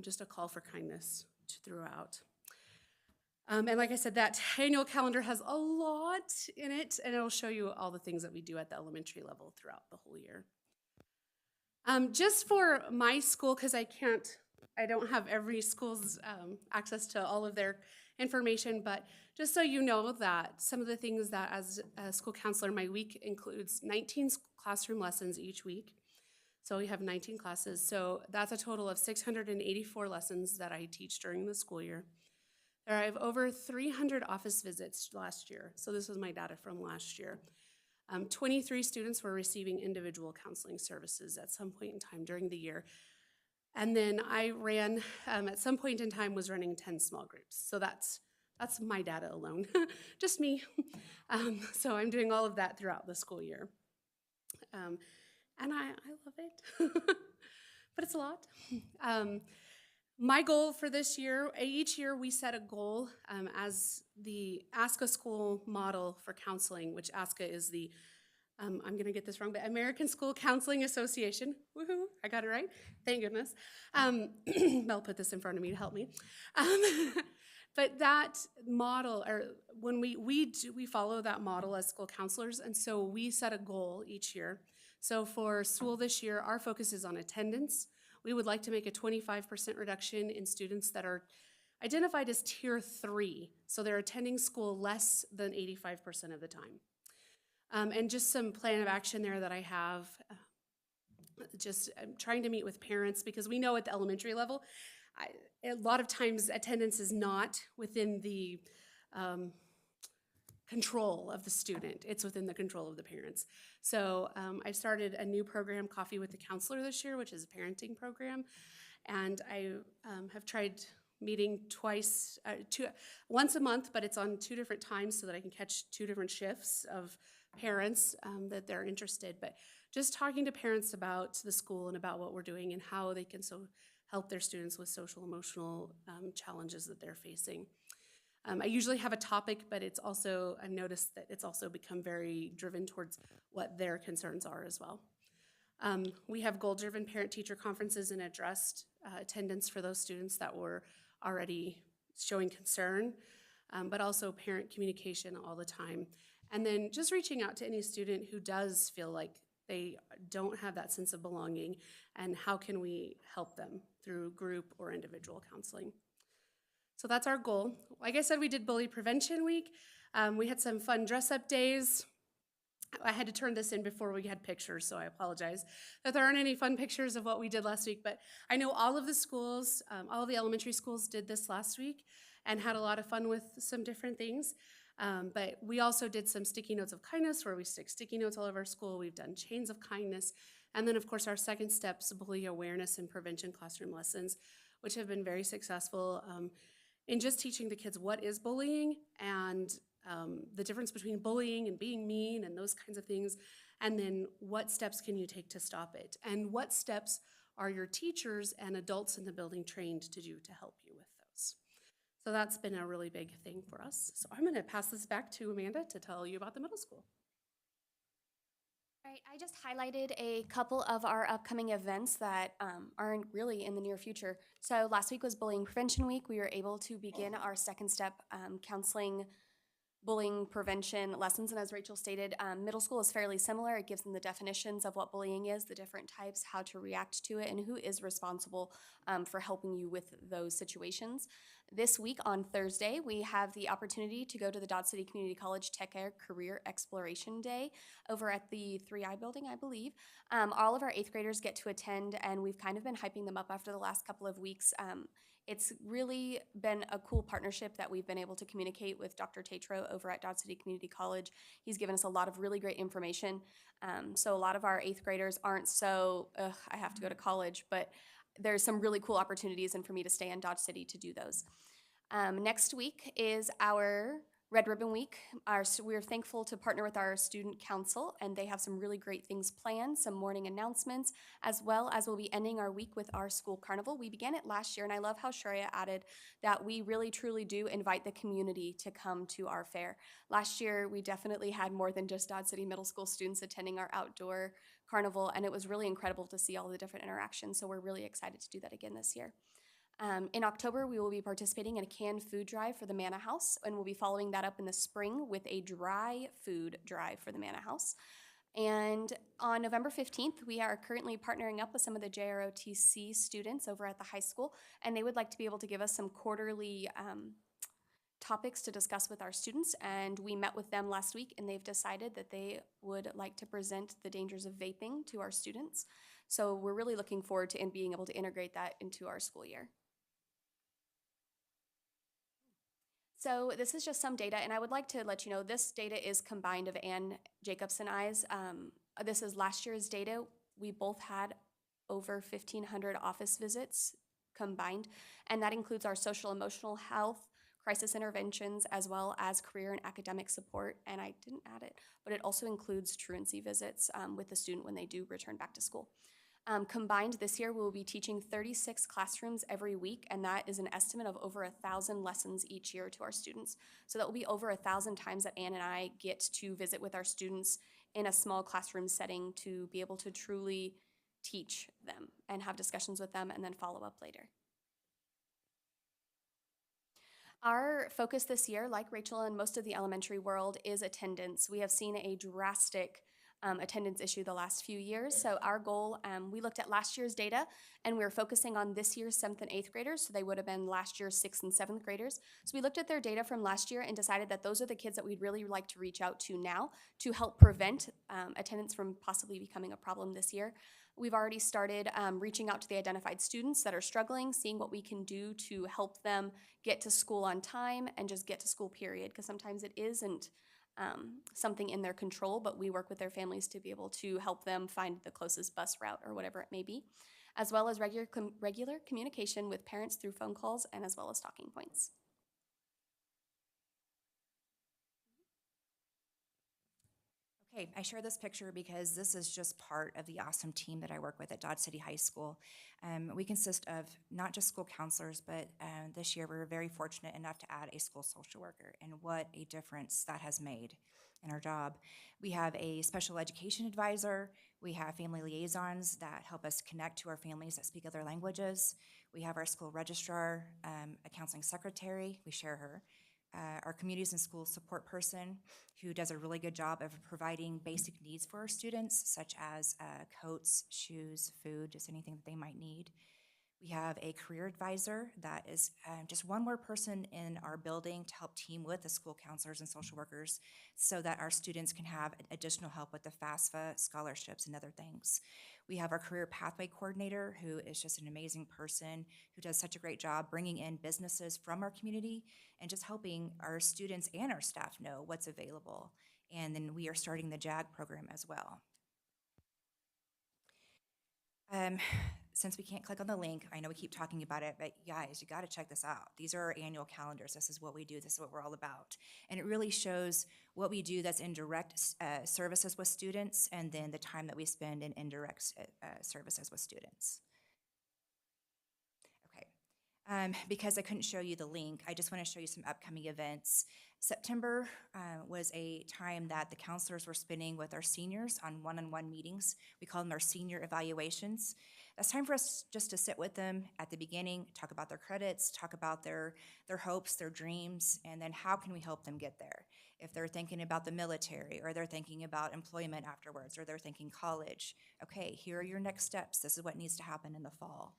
just a call for kindness throughout. And like I said, that annual calendar has a lot in it, and it'll show you all the things that we do at the elementary level throughout the whole year. Just for my school, because I don't have every school's access to all of their information, but just so you know that some of the things that as a school counselor, my week includes 19 classroom lessons each week. So we have 19 classes. So that's a total of 684 lessons that I teach during the school year. There I have over 300 office visits last year. So this is my data from last year. 23 students were receiving individual counseling services at some point in time during the year. And then I ran, at some point in time, was running 10 small groups. So that's my data alone, just me. So I'm doing all of that throughout the school year. And I love it, but it's a lot. My goal for this year, each year we set a goal as the ASCA school model for counseling, which ASCA is the, I'm going to get this wrong, but American School Counseling Association. Woohoo, I got it right. Thank goodness. Mel put this in front of me to help me. But that model, or when we follow that model as school counselors, and so we set a goal each year. So for school this year, our focus is on attendance. We would like to make a 25% reduction in students that are identified as Tier 3. So they're attending school less than 85% of the time. And just some plan of action there that I have. I'm trying to meet with parents because we know at the elementary level, a lot of times attendance is not within the control of the student. It's within the control of the parents. So I've started a new program, Coffee with the Counselor, this year, which is a parenting program. And I have tried meeting once a month, but it's on 2 different times so that I can catch 2 different shifts of parents that they're interested. But just talking to parents about the school and about what we're doing and how they can so help their students with social emotional challenges that they're facing. I usually have a topic, but I've noticed that it's also become very driven towards what their concerns are as well. We have goal-driven parent-teacher conferences and addressed attendance for those students that were already showing concern, but also parent communication all the time. And then just reaching out to any student who does feel like they don't have that sense of belonging, and how can we help them through group or individual counseling. So that's our goal. Like I said, we did Bully Prevention Week. We had some fun dress-up days. I had to turn this in before we had pictures, so I apologize that there aren't any fun pictures of what we did last week, but I know all of the schools, all of the elementary schools did this last week and had a lot of fun with some different things. But we also did some sticky notes of kindness where we stick sticky notes all over our school. We've done chains of kindness. And then, of course, our second steps, bully awareness and prevention classroom lessons, which have been very successful in just teaching the kids what is bullying and the difference between bullying and being mean and those kinds of things, and then what steps can you take to stop it, and what steps are your teachers and adults in the building trained to do to help you with those. So that's been a really big thing for us. So I'm going to pass this back to Amanda to tell you about the middle school. All right, I just highlighted a couple of our upcoming events that aren't really in the near future. So last week was Bullying Prevention Week. We were able to begin our second step counseling bullying prevention lessons. And as Rachel stated, middle school is fairly similar. It gives them the definitions of what bullying is, the different types, how to react to it, and who is responsible for helping you with those situations. This week on Thursday, we have the opportunity to go to the Dodge City Community College Tech Fair Career Exploration Day over at the 3i building, I believe. All of our 8th graders get to attend, and we've kind of been hyping them up after the last couple of weeks. It's really been a cool partnership that we've been able to communicate with Dr. Tatro over at Dodge City Community College. He's given us a lot of really great information. So a lot of our 8th graders aren't so, I have to go to college, but there's some really cool opportunities and for me to stay in Dodge City to do those. Next week is our Red Ribbon Week. We're thankful to partner with our student council, and they have some really great things planned, some morning announcements, as well as we'll be ending our week with our school carnival. We began it last year, and I love how Sharia added that we really truly do invite the community to come to our fair. Last year, we definitely had more than just Dodge City Middle School students attending our outdoor carnival, and it was really incredible to see all the different interactions, so we're really excited to do that again this year. In October, we will be participating in a canned food drive for the Manna House, and we'll be following that up in the spring with a dry food drive for the Manna House. And on November 15th, we are currently partnering up with some of the JROTC students over at the high school, and they would like to be able to give us some quarterly topics to discuss with our students. And we met with them last week, and they've decided that they would like to present the dangers of vaping to our students. So we're really looking forward to being able to integrate that into our school year. So this is just some data, and I would like to let you know this data is combined of Ann Jacobs and I's. This is last year's data. We both had over 1,500 office visits combined, and that includes our social emotional health, crisis interventions, as well as career and academic support. And I didn't add it, but it also includes truancy visits with the student when they do return back to school. Combined this year, we will be teaching 36 classrooms every week, and that is an estimate of over 1,000 lessons each year to our students. So that will be over 1,000 times that Ann and I get to visit with our students in a small classroom setting to be able to truly teach them and have discussions with them and then follow up later. Our focus this year, like Rachel and most of the elementary world, is attendance. We have seen a drastic attendance issue the last few years. So our goal, we looked at last year's data, and we were focusing on this year's 7th and 8th graders, so they would have been last year's 6th and 7th graders. So we looked at their data from last year and decided that those are the kids that we'd really like to reach out to now to help prevent attendance from possibly becoming a problem this year. We've already started reaching out to the identified students that are struggling, seeing what we can do to help them get to school on time and just get to school, period, because sometimes it isn't something in their control, but we work with their families to be able to help them find the closest bus route or whatever it may be, as well as regular communication with parents through phone calls and as well as talking points. Okay, I share this picture because this is just part of the awesome team that I work with at Dodge City High School. We consist of not just school counselors, but this year we were very fortunate enough to add a school social worker, and what a difference that has made in our job. We have a special education advisor. We have family liaisons that help us connect to our families that speak other languages. We have our school registrar, a counseling secretary, we share her. Our communities and schools support person who does a really good job of providing basic needs for our students, such as coats, shoes, food, just anything that they might need. We have a career advisor that is just one more person in our building to help team with the school counselors and social workers so that our students can have additional help with the FAFSA scholarships and other things. We have our career pathway coordinator, who is just an amazing person who does such a great job bringing in businesses from our community and just helping our students and our staff know what's available. And then we are starting the JAG program as well. Since we can't click on the link, I know we keep talking about it, but guys, you gotta check this out. These are our annual calendars. This is what we do. This is what we're all about. And it really shows what we do that's in direct services with students, and then the time that we spend in indirect services with students. Okay, because I couldn't show you the link, I just wanna show you some upcoming events. September was a time that the counselors were spending with our seniors on one-on-one meetings. We call them our senior evaluations. That's time for us just to sit with them at the beginning, talk about their credits, talk about their hopes, their dreams, and then how can we help them get there? If they're thinking about the military, or they're thinking about employment afterwards, or they're thinking college, okay, here are your next steps. This is what needs to happen in the fall.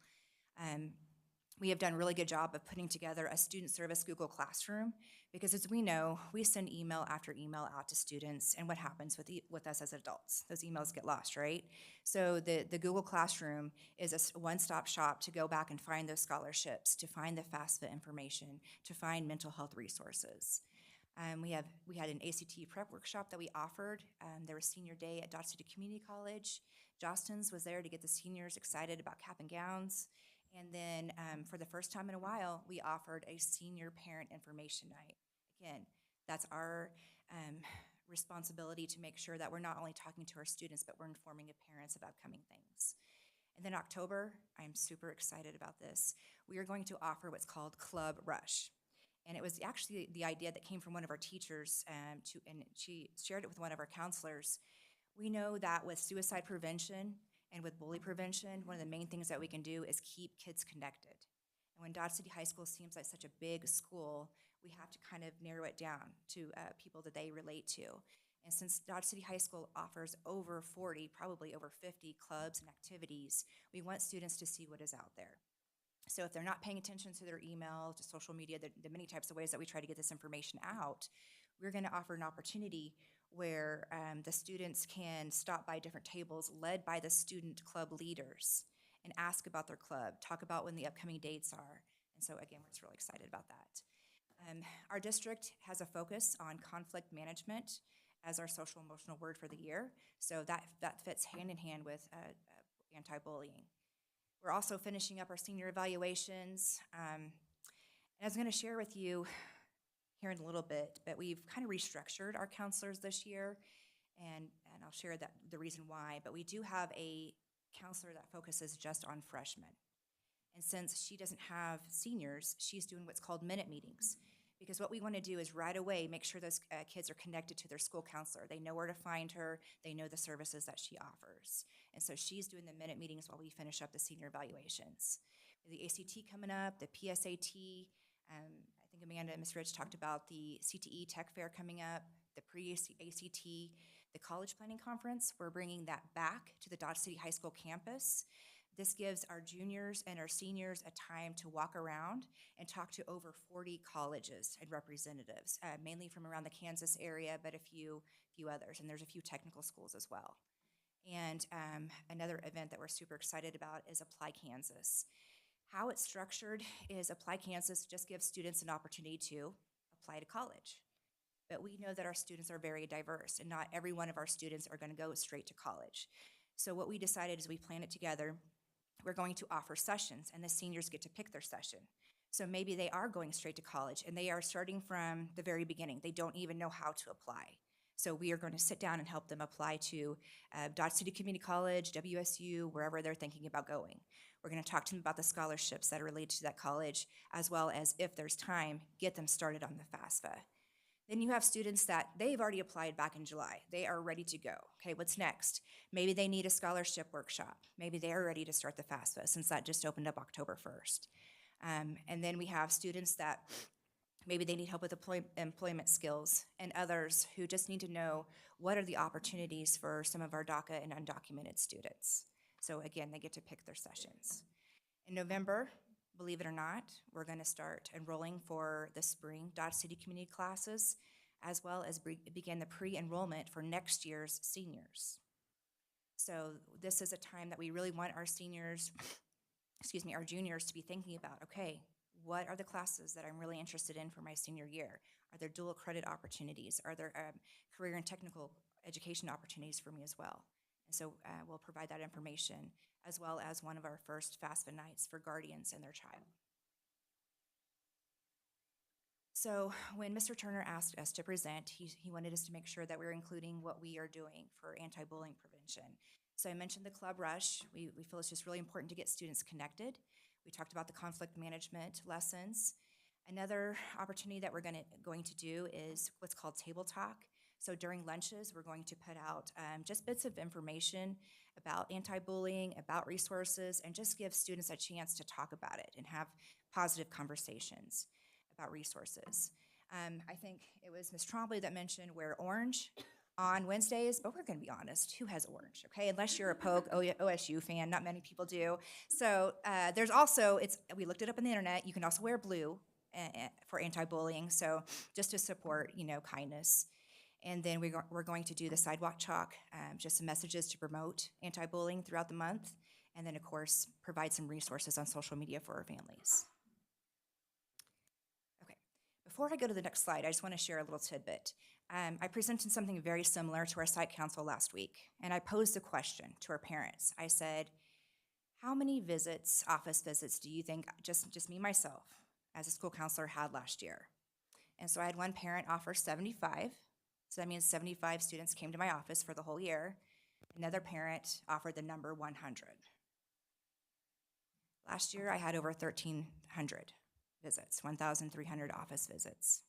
We have done a really good job of putting together a student service Google Classroom, because as we know, we send email after email out to students, and what happens with us as adults? Those emails get lost, right? So the Google Classroom is a one-stop shop to go back and find those scholarships, to find the FAFSA information, to find mental health resources. We had an ACT prep workshop that we offered. There was senior day at Dodge City Community College. Jostens was there to get the seniors excited about cap and gowns. And then for the first time in a while, we offered a senior parent information night. Again, that's our responsibility to make sure that we're not only talking to our students, but we're informing the parents of upcoming things. And then October, I'm super excited about this. We are going to offer what's called Club Rush. And it was actually the idea that came from one of our teachers, and she shared it with one of our counselors. We know that with suicide prevention and with bully prevention, one of the main things that we can do is keep kids connected. And when Dodge City High School seems like such a big school, we have to kind of narrow it down to people that they relate to. And since Dodge City High School offers over 40, probably over 50 clubs and activities, we want students to see what is out there. So if they're not paying attention to their email, to social media, the many types of ways that we try to get this information out, we're gonna offer an opportunity where the students can stop by different tables led by the student club leaders and ask about their club, talk about when the upcoming dates are. And so again, we're just really excited about that. Our district has a focus on conflict management as our social emotional word for the year. So that fits hand in hand with anti-bullying. We're also finishing up our senior evaluations. And I was gonna share with you here in a little bit, but we've kind of restructured our counselors this year, and I'll share the reason why, but we do have a counselor that focuses just on freshmen. And since she doesn't have seniors, she's doing what's called minute meetings, because what we want to do is right away make sure those kids are connected to their school counselor. They know where to find her, they know the services that she offers. And so she's doing the minute meetings while we finish up the senior evaluations. The ACT coming up, the PSAT, I think Amanda and Ms. Rich talked about the Cte Tech Fair coming up, the pre-ACT, the college planning conference. We're bringing that back to the Dodge City High School campus. This gives our juniors and our seniors a time to walk around and talk to over 40 colleges and representatives, mainly from around the Kansas area, but a few others, and there's a few technical schools as well. And another event that we're super excited about is Apply Kansas. How it's structured is Apply Kansas just gives students an opportunity to apply to college. But we know that our students are very diverse, and not every one of our students are going to go straight to college. So what we decided is we plan it together. We're going to offer sessions, and the seniors get to pick their session. So maybe they are going straight to college, and they are starting from the very beginning. They don't even know how to apply. So we are going to sit down and help them apply to Dodge City Community College, WSU, wherever they're thinking about going. We're going to talk to them about the scholarships that are related to that college, as well as, if there's time, get them started on the FAFSA. Then you have students that they've already applied back in July. They are ready to go. Okay, what's next? Maybe they need a scholarship workshop. Maybe they are ready to start the FAFSA since that just opened up October 1st. And then we have students that maybe they need help with employment skills, and others who just need to know what are the opportunities for some of our DACA and undocumented students. So again, they get to pick their sessions. In November, believe it or not, we're going to start enrolling for the spring Dodge City community classes, as well as begin the pre-enrollment for next year's seniors. So this is a time that we really want our seniors, our juniors to be thinking about, okay, what are the classes that I'm really interested in for my senior year? Are there dual credit opportunities? Are there career and technical education opportunities for me as well? And so we'll provide that information, as well as one of our first FAFSA nights for guardians and their child. So when Mr. Turner asked us to present, he wanted us to make sure that we're including what we are doing for anti-bullying prevention. So I mentioned the Club Rush. We feel it's just really important to get students connected. We talked about the conflict management lessons. Another opportunity that we're going to do is what's called Table Talk. So during lunches, we're going to put out just bits of information about anti-bullying, about resources, and just give students a chance to talk about it and have positive conversations about resources. I think it was Ms. Trombley that mentioned wear orange on Wednesdays, but we're going to be honest, who has orange, okay? Unless you're a Pogue OSU fan, not many people do. So there's also, we looked it up on the internet, you can also wear blue for anti-bullying, so just to support, kindness. And then we're going to do the sidewalk chalk, just some messages to promote anti-bullying throughout the month, and then of course, provide some resources on social media for our families. Okay, before I go to the next slide, I just want to share a little tidbit. I presented something very similar to our site council last week, and I posed a question to our parents. I said, how many visits, office visits, do you think just me, myself, as a school counselor had last year? And so I had one parent offer 75. So that means 75 students came to my office for the whole year. Another parent offered the number 100. Last year, I had over 1,300 visits, 1,300 office visits.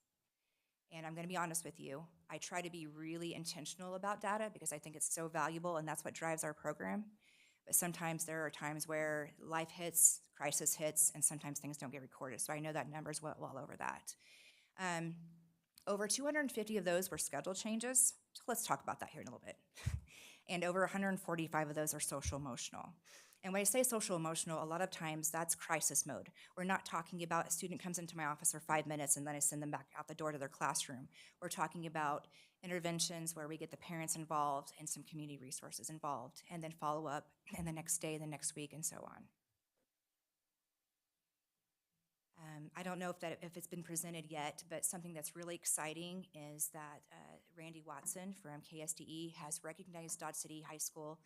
And I'm going to be honest with you, I try to be really intentional about data because I think it's so valuable and that's what drives our program. But sometimes there are times where life hits, crisis hits, and sometimes things don't get recorded. So I know that number's well over that. Over 250 of those were schedule changes. So let's talk about that here in a little bit. And over 145 of those are social emotional. And when I say social emotional, a lot of times that's crisis mode. We're not talking about a student comes into my office for 5 minutes and then I send them back out the door to their classroom. We're talking about interventions where we get the parents involved and some community resources involved, and then follow up and the next day, the next week, and so on. I don't know if it's been presented yet, but something that's really exciting is that Randy Watson from KSDE has recognized Dodge City High School.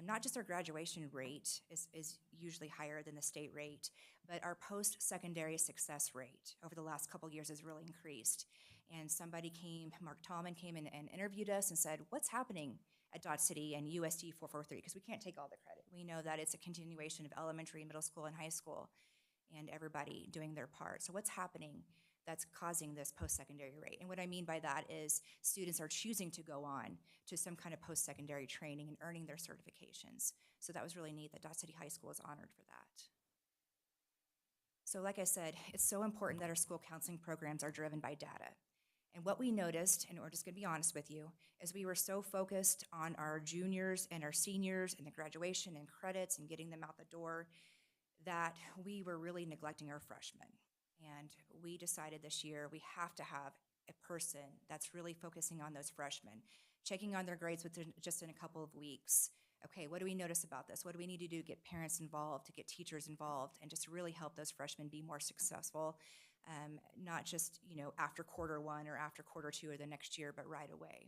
Not just our graduation rate is usually higher than the state rate, but our post-secondary success rate over the last couple years has really increased. And Mark Tallman came in and interviewed us and said, what's happening at Dodge City and USD 443? Because we can't take all the credit. We know that it's a continuation of elementary, middle school, and high school, and everybody doing their part. So what's happening that's causing this post-secondary rate? And what I mean by that is students are choosing to go on to some kind of post-secondary training and earning their certifications. So that was really neat that Dodge City High School is honored for that. So like I said, it's so important that our school counseling programs are driven by data. And what we noticed, and we're just gonna be honest with you, is we were so focused on our juniors and our seniors and the graduation and credits and getting them out the door that we were really neglecting our freshmen. And we decided this year we have to have a person that's really focusing on those freshmen, checking on their grades within just in a couple of weeks. Okay, what do we notice about this? What do we need to do to get parents involved, to get teachers involved, and just really help those freshmen be more successful, not just after quarter one or after quarter two or the next year, but right away.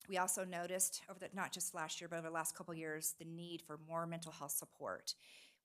We also noticed not just last year, but over the last couple years, the need for more mental health support.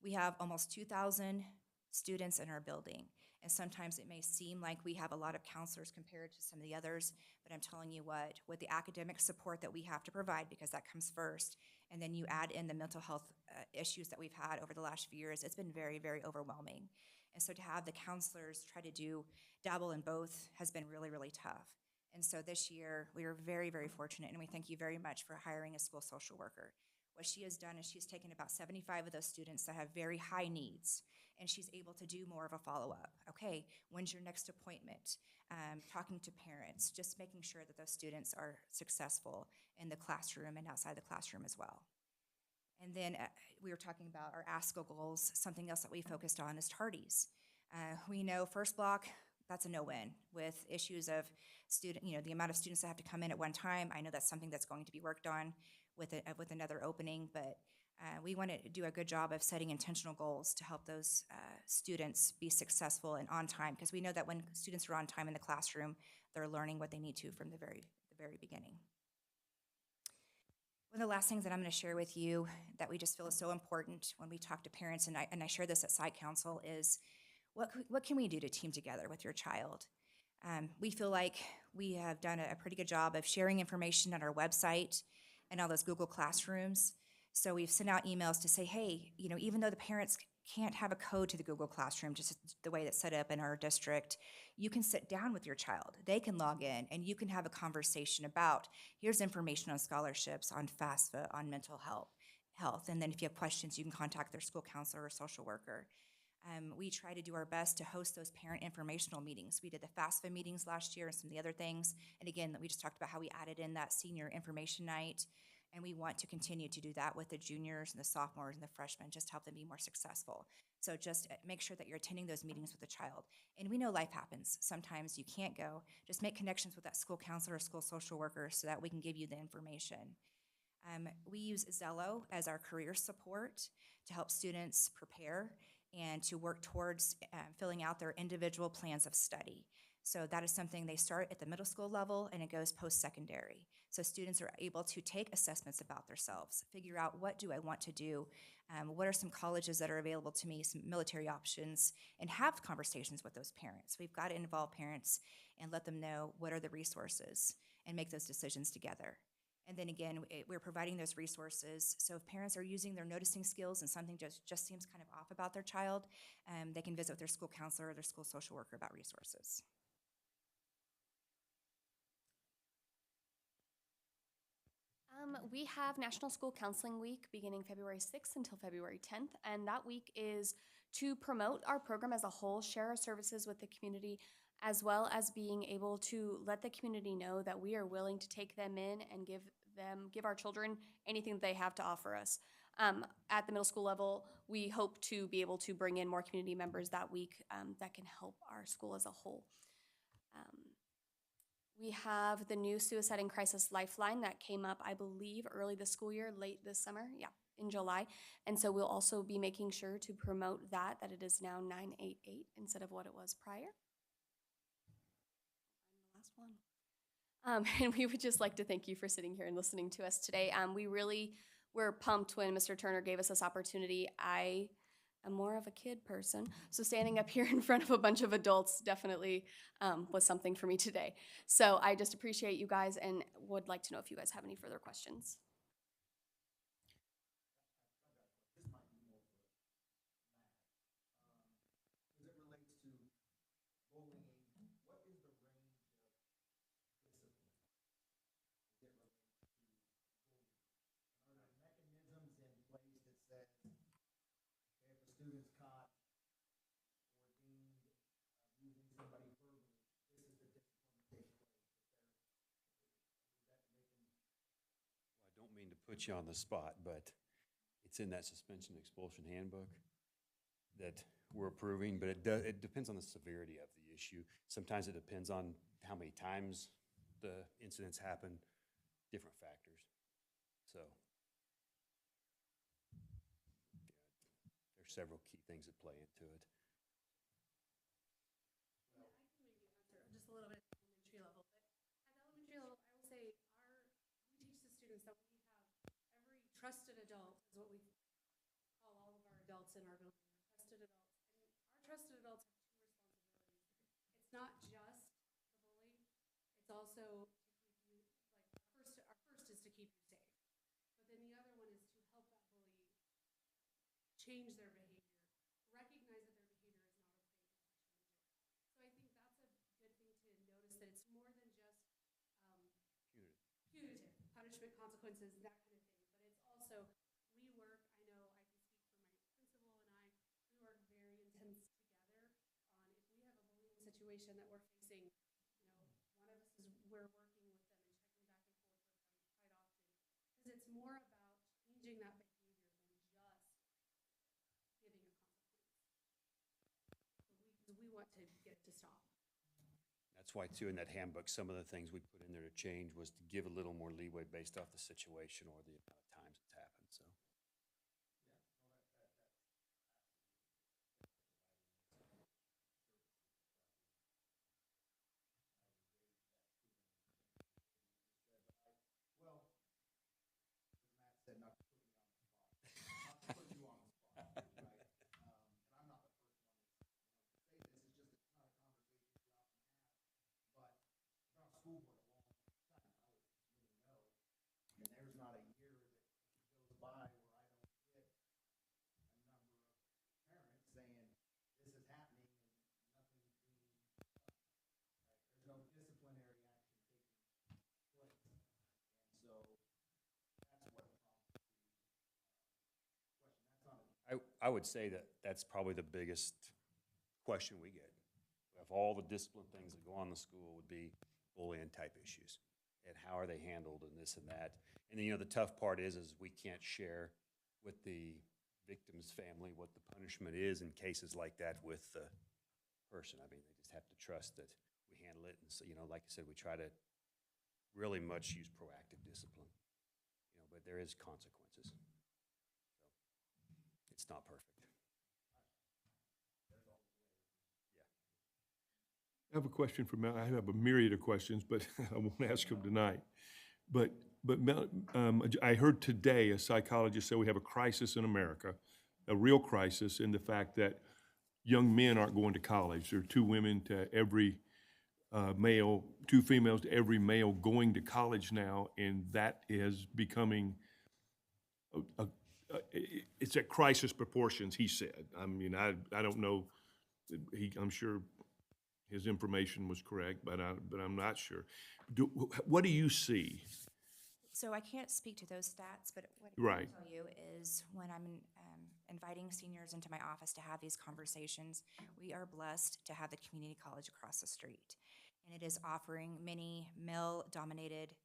We have almost 2,000 students in our building, And sometimes it may seem like we have a lot of counselors compared to some of the others, but I'm telling you what, with the academic support that we have to provide, because that comes first, and then you add in the mental health issues that we've had over the last few years, it's been very, very overwhelming. And so to have the counselors try to dabble in both has been really, really tough. And so this year, we are very, very fortunate, and we thank you very much for hiring a school social worker. What she has done is she's taken about 75 of those students that have very high needs, and she's able to do more of a follow-up. Okay, when's your next appointment? Talking to parents, just making sure that those students are successful in the classroom and outside the classroom as well. And then we were talking about our ASCO goals. Something else that we focused on is tardies. We know first block, that's a no-win with issues of the amount of students that have to come in at one time. I know that's something that's going to be worked on with another opening, but we want to do a good job of setting intentional goals to help those students be successful and on time, because we know that when students are on time in the classroom, they're learning what they need to from the very beginning. One of the last things that I'm going to share with you that we just feel is so important when we talk to parents, and I share this at Site Council, is what can we do to team together with your child? We feel like we have done a pretty good job of sharing information on our website and all those Google Classrooms. So we've sent out emails to say, hey, even though the parents can't have a code to the Google Classroom, just the way that's set up in our district, you can sit down with your child. They can log in, and you can have a conversation about, here's information on scholarships, on FAFSA, on mental health. And then if you have questions, you can contact their school counselor or social worker. We try to do our best to host those parent informational meetings. We did the FAFSA meetings last year and some of the other things. And again, we just talked about how we added in that senior information night. And we want to continue to do that with the juniors and the sophomores and the freshmen, just to help them be more successful. So just make sure that you're attending those meetings with the child. And we know life happens. Sometimes you can't go. Just make connections with that school counselor or school social worker so that we can give you the information. We use Zello as our career support to help students prepare and to work towards filling out their individual plans of study. So that is something they start at the middle school level, and it goes post-secondary. So students are able to take assessments about themselves, figure out, what do I want to do? What are some colleges that are available to me, some military options, and have conversations with those parents. We've got to involve parents and let them know what are the resources and make those decisions together. And then again, we're providing those resources. So if parents are using their noticing skills and something just seems kind of off about their child, they can visit with their school counselor or their school social worker about resources. We have National School Counseling Week beginning February 6th until February 10th, and that week is to promote our program as a whole, share our services with the community, as well as being able to let the community know that we are willing to take them in and give our children anything that they have to offer us. At the middle school level, we hope to be able to bring in more community members that week that can help our school as a whole. We have the new Suicide and Crisis Lifeline that came up, I believe, early this school year, late this summer, in July. And so we'll also be making sure to promote that it is now 988 instead of what it was prior. And the last one. And we would just like to thank you for sitting here and listening to us today. We really were pumped when Mr. Turner gave us this opportunity. I'm more of a kid person, so standing up here in front of a bunch of adults definitely was something for me today. So I just appreciate you guys and would like to know if you guys have any further questions. As it relates to bullying, what is the range of discipline as it relates to bullying? And are there mechanisms in place that says, okay, if a student's caught or deemed abusing somebody verbally, this is the discipline that takes place? Well, I don't mean to put you on the spot, but it's in that suspension expulsion handbook that we're approving, but it depends on the severity of the issue. Sometimes it depends on how many times the incidents happen, different factors. So yeah, there's several key things that play into it. I can maybe answer just a little bit at the elementary level, but at the elementary level, I will say we teach the students that we have every trusted adult is what we call all of our adults in our building. Trusted adults. And our trusted adults have two responsibilities. change their behavior, recognize that their behavior is not okay, but to change it. So I think that's a good thing to notice, that it's more than just punitive punishment, consequences, that kind of thing. But it's also, we work, I know I can speak for my principal and I, we work very intense together on if we have a bullying situation that we're facing, one of us is, we're working with them and checking back and forth with them quite often. Because it's more about changing that behavior than just giving a consequence. Because we want to get it to stop. That's why too, in that handbook, some of the things we put in there to change was to give a little more leeway based off the situation or the amount of times it's happened, so. Well, as Matt said, not to put me on the spot, not to put you on the spot, right? And I'm not the first one to say this. It's just it's not a conversation we often have. But I've been on school board a long time, probably many know, and there's not a year that goes by where I don't get a number of parents saying this is happening and nothing's being done. Right? There's no disciplinary action taking place, and so that's what prompted the question. That's not a I would say that that's probably the biggest question we get. Of all the discipline things that go on in the school would be bullying type issues. And how are they handled and this and that. And then, the tough part is we can't share with the victim's family what the punishment is in cases like that with the person. I mean, they just have to trust that we handle it. And so, like I said, we try to really much use proactive discipline, but there is consequences. So it's not perfect. I have a question for Mel. I have a myriad of questions, but I won't ask them tonight. But Mel, I heard today a psychologist say we have a crisis in America, a real crisis in the fact that young men aren't going to college. There are 2 women to every male, 2 females to every male going to college now, and that is becoming it's at crisis proportions, he said. I mean, I don't know. I'm sure his information was correct, but I'm not sure. What do you see? So I can't speak to those stats, but what I Right. can tell you is when I'm inviting seniors into my office to have these conversations, we are blessed to have the community college across the street. And it is offering many male-dominated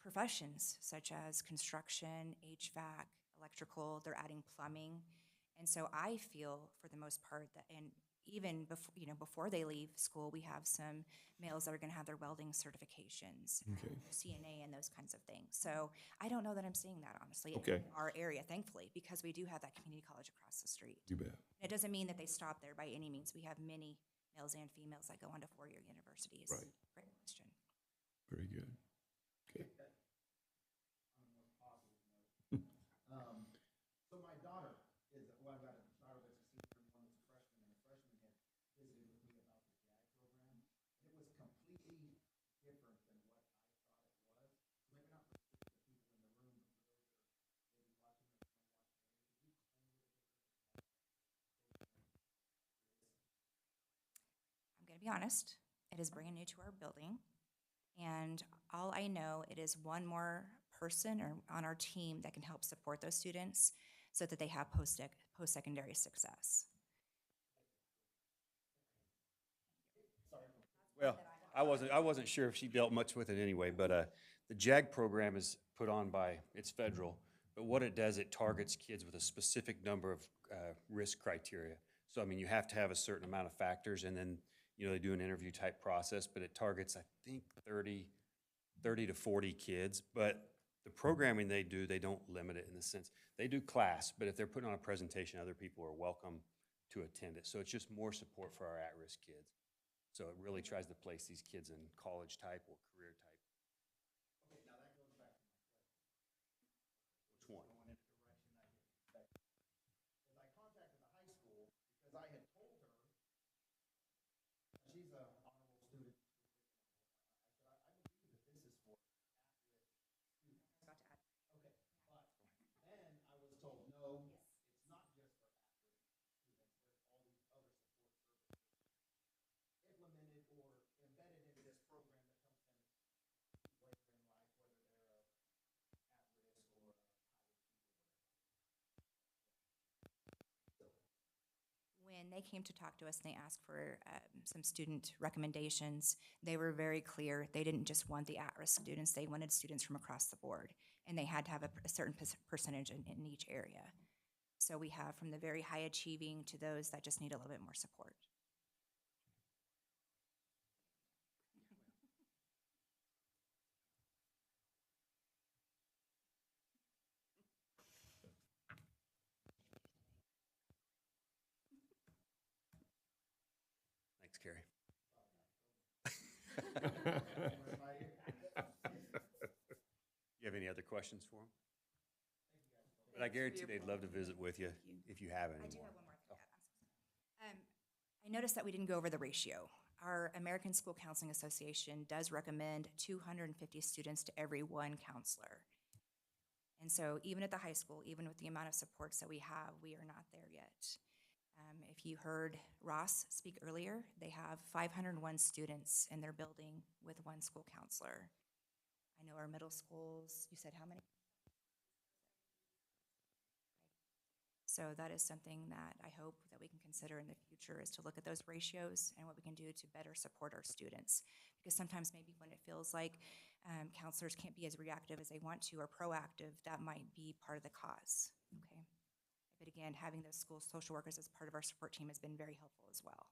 professions such as construction, HVAC, electrical. They're adding plumbing. And so I feel, for the most part, that, and even before they leave school, we have some males that are going to have their welding certifications, Okay. CNA, and those kinds of things. So I don't know that I'm seeing that, honestly, Okay. in our area, thankfully, because we do have that community college across the street. You bet. It doesn't mean that they stop there by any means. We have many males and females that go on to 4-year universities. Right. Great question. Very good. Okay. on a more positive note. So my daughter is, well, I've got a daughter that's a senior and one that's a freshman, and the freshman had visited with me about the JAG program, and it was completely different than what I thought it was. So maybe not for the people in the room, but for those that are maybe watching or going to watch later, could you explain a little bit what the program is? I'm going to be honest, it is brand new to our building. And all I know, it is one more person or on our team that can help support those students so that they have post-secondary success. Well, I wasn't sure if she dealt much with it anyway, but the JAG program is put on by, it's federal, but what it does, it targets kids with a specific number of risk criteria. So, I mean, you have to have a certain amount of factors, and then, they do an interview type process, but it targets, I think, 30 to 40 kids. But the programming they do, they don't limit it in the sense, they do class, but if they're putting on a presentation, other people are welcome to attend it. So it's just more support for our at-risk kids. So it really tries to place these kids in college type or career type. Okay, now that goes back to my question. Which one? Going in a direction I didn't expect. As I contacted the high school, because I had told her, she's an honorable student. I said, I believe that this is for at-risk students. Okay, but then I was told, no, it's when they came to talk to us and they asked for some student recommendations, they were very clear. They didn't just want the at-risk students, they wanted students from across the board, and they had to have a certain percentage in each area. So we have from the very high achieving to those that just need a little bit more support. Thanks, Carrie. You have any other questions for them? But I guarantee they'd love to visit with you if you have any I do more. have one more thing to add. I'm so sorry. I noticed that we didn't go over the ratio. Our American School Counseling Association does recommend 250 students to every one counselor. And so even at the high school, even with the amount of supports that we have, we are not there yet. If you heard Ross speak earlier, they have 501 students in their building with one school counselor. I know our middle schools, you said how many? So that is something that I hope that we can consider in the future, is to look at those ratios and what we can do to better support our students. Because sometimes maybe when it feels like counselors can't be as reactive as they want to or proactive, that might be part of the cause, okay? But again, having those school social workers as part of our support team has been very helpful as well.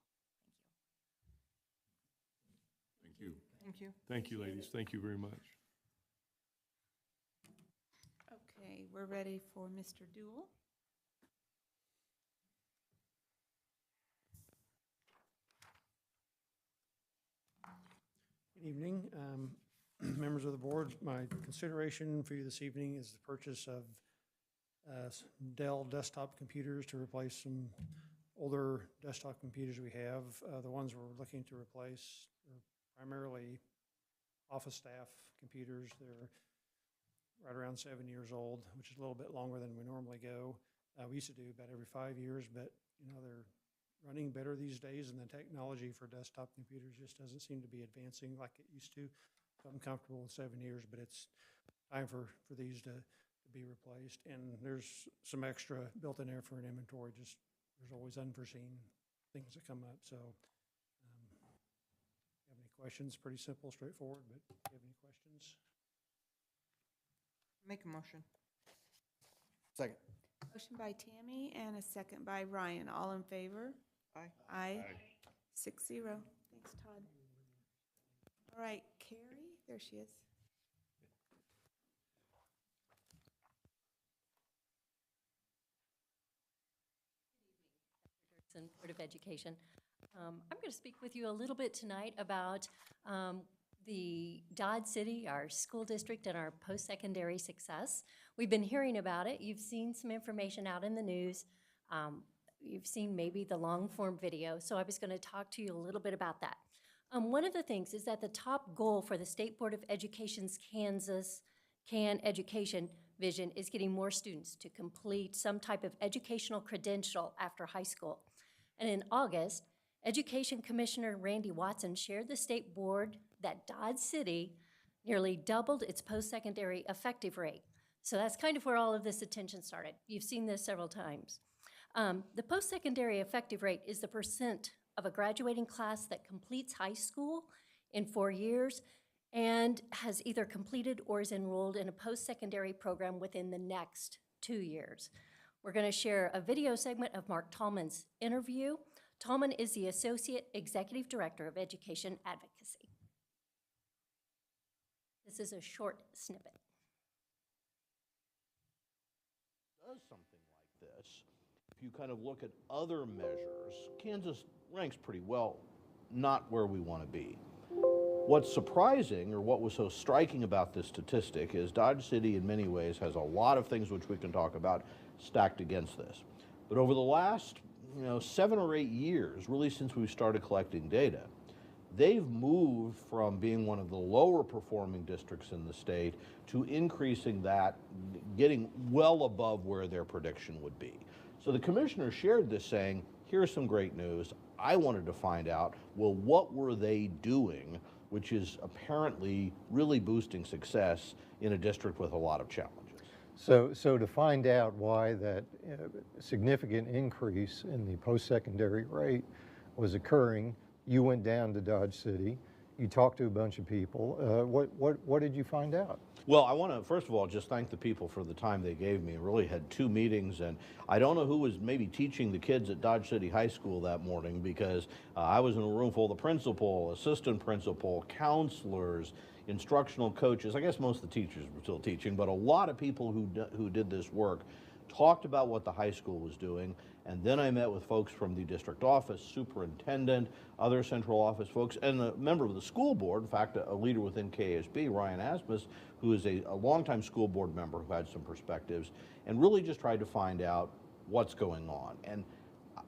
Thank you. Thank you. Thank you. Thank you, ladies. Thank you very much. Okay, we're ready for Mr. Dool. Good evening. Members of the board, my consideration for you this evening is the purchase of Dell desktop computers to replace some older desktop computers we have. The ones we're looking to replace are primarily office staff computers. They're right around 7 years old, which is a little bit longer than we normally go. We used to do about every 5 years, but they're running better these days, and the technology for desktop computers just doesn't seem to be advancing like it used to. So I'm comfortable with 7 years, but it's time for these to be replaced. And there's some extra built in there for an inventory. Just there's always unforeseen things that come up. So if you have any questions, pretty simple, straightforward, but if you have any questions? Make a motion. Second. Motion by Tammy and a second by Ryan. All in favor? Aye. Aye. 6-0. Thanks, Todd. All right, Carrie, there she is. Board of Education. I'm going to speak with you a little bit tonight about the Dodge City, our school district, and our post-secondary success. We've been hearing about it. You've seen some information out in the news. You've seen maybe the long-form video, so I was going to talk to you a little bit about that. One of the things is that the top goal for the State Board of Education's Kansas CAN education vision is getting more students to complete some type of educational credential after high school. And in August, Education Commissioner Randy Watson shared the state board that Dodge City nearly doubled its post-secondary effective rate. So that's kind of where all of this attention started. You've seen this several times. The post-secondary effective rate is the percent of a graduating class that completes high school in 4 years and has either completed or is enrolled in a post-secondary program within the next 2 years. We're going to share a video segment of Mark Tallman's interview. Tallman is the Associate Executive Director of Education Advocacy. This is a short snippet. Does something like this, if you kind of look at other measures, Kansas ranks pretty well, not where we want to be. What's surprising, or what was so striking about this statistic, is Dodge City in many ways has a lot of things which we can talk about stacked against this. But over the last 7 or 8 years, really since we started collecting data, they've moved from being one of the lower performing districts in the state to increasing that, getting well above where their prediction would be. So the commissioner shared this saying, here's some great news. I wanted to find out, well, what were they doing, which is apparently really boosting success in a district with a lot of challenges. So to find out why that significant increase in the post-secondary rate was occurring, you went down to Dodge City. You talked to a bunch of people. What did you find out? Well, I want to, first of all, just thank the people for the time they gave me. I really had 2 meetings, and I don't know who was maybe teaching the kids at Dodge City High School that morning, because I was in a room full of the principal, assistant principal, counselors, instructional coaches. I guess most of the teachers were still teaching, but a lot of people who did this work talked about what the high school was doing. And then I met with folks from the district office, superintendent, other central office folks, and a member of the school board, in fact, a leader within KSB, Ryan Asmus, who is a longtime school board member who had some perspectives, and really just tried to find out what's going on. And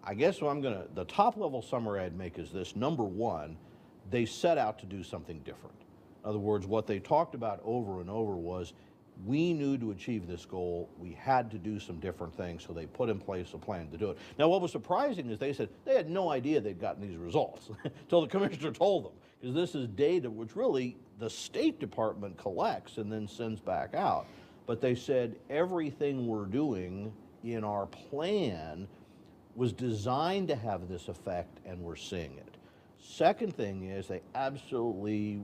I guess the top level summary I'd make is this. Number one, they set out to do something different. In other words, what they talked about over and over was, we knew to achieve this goal, we had to do some different things, so they put in place a plan to do it. Now, what was surprising is they said they had no idea they'd gotten these results until the commissioner told them, because this is data which really the State Department collects and then sends back out. But they said everything we're doing in our plan was designed to have this effect, and we're seeing it. Second thing is they absolutely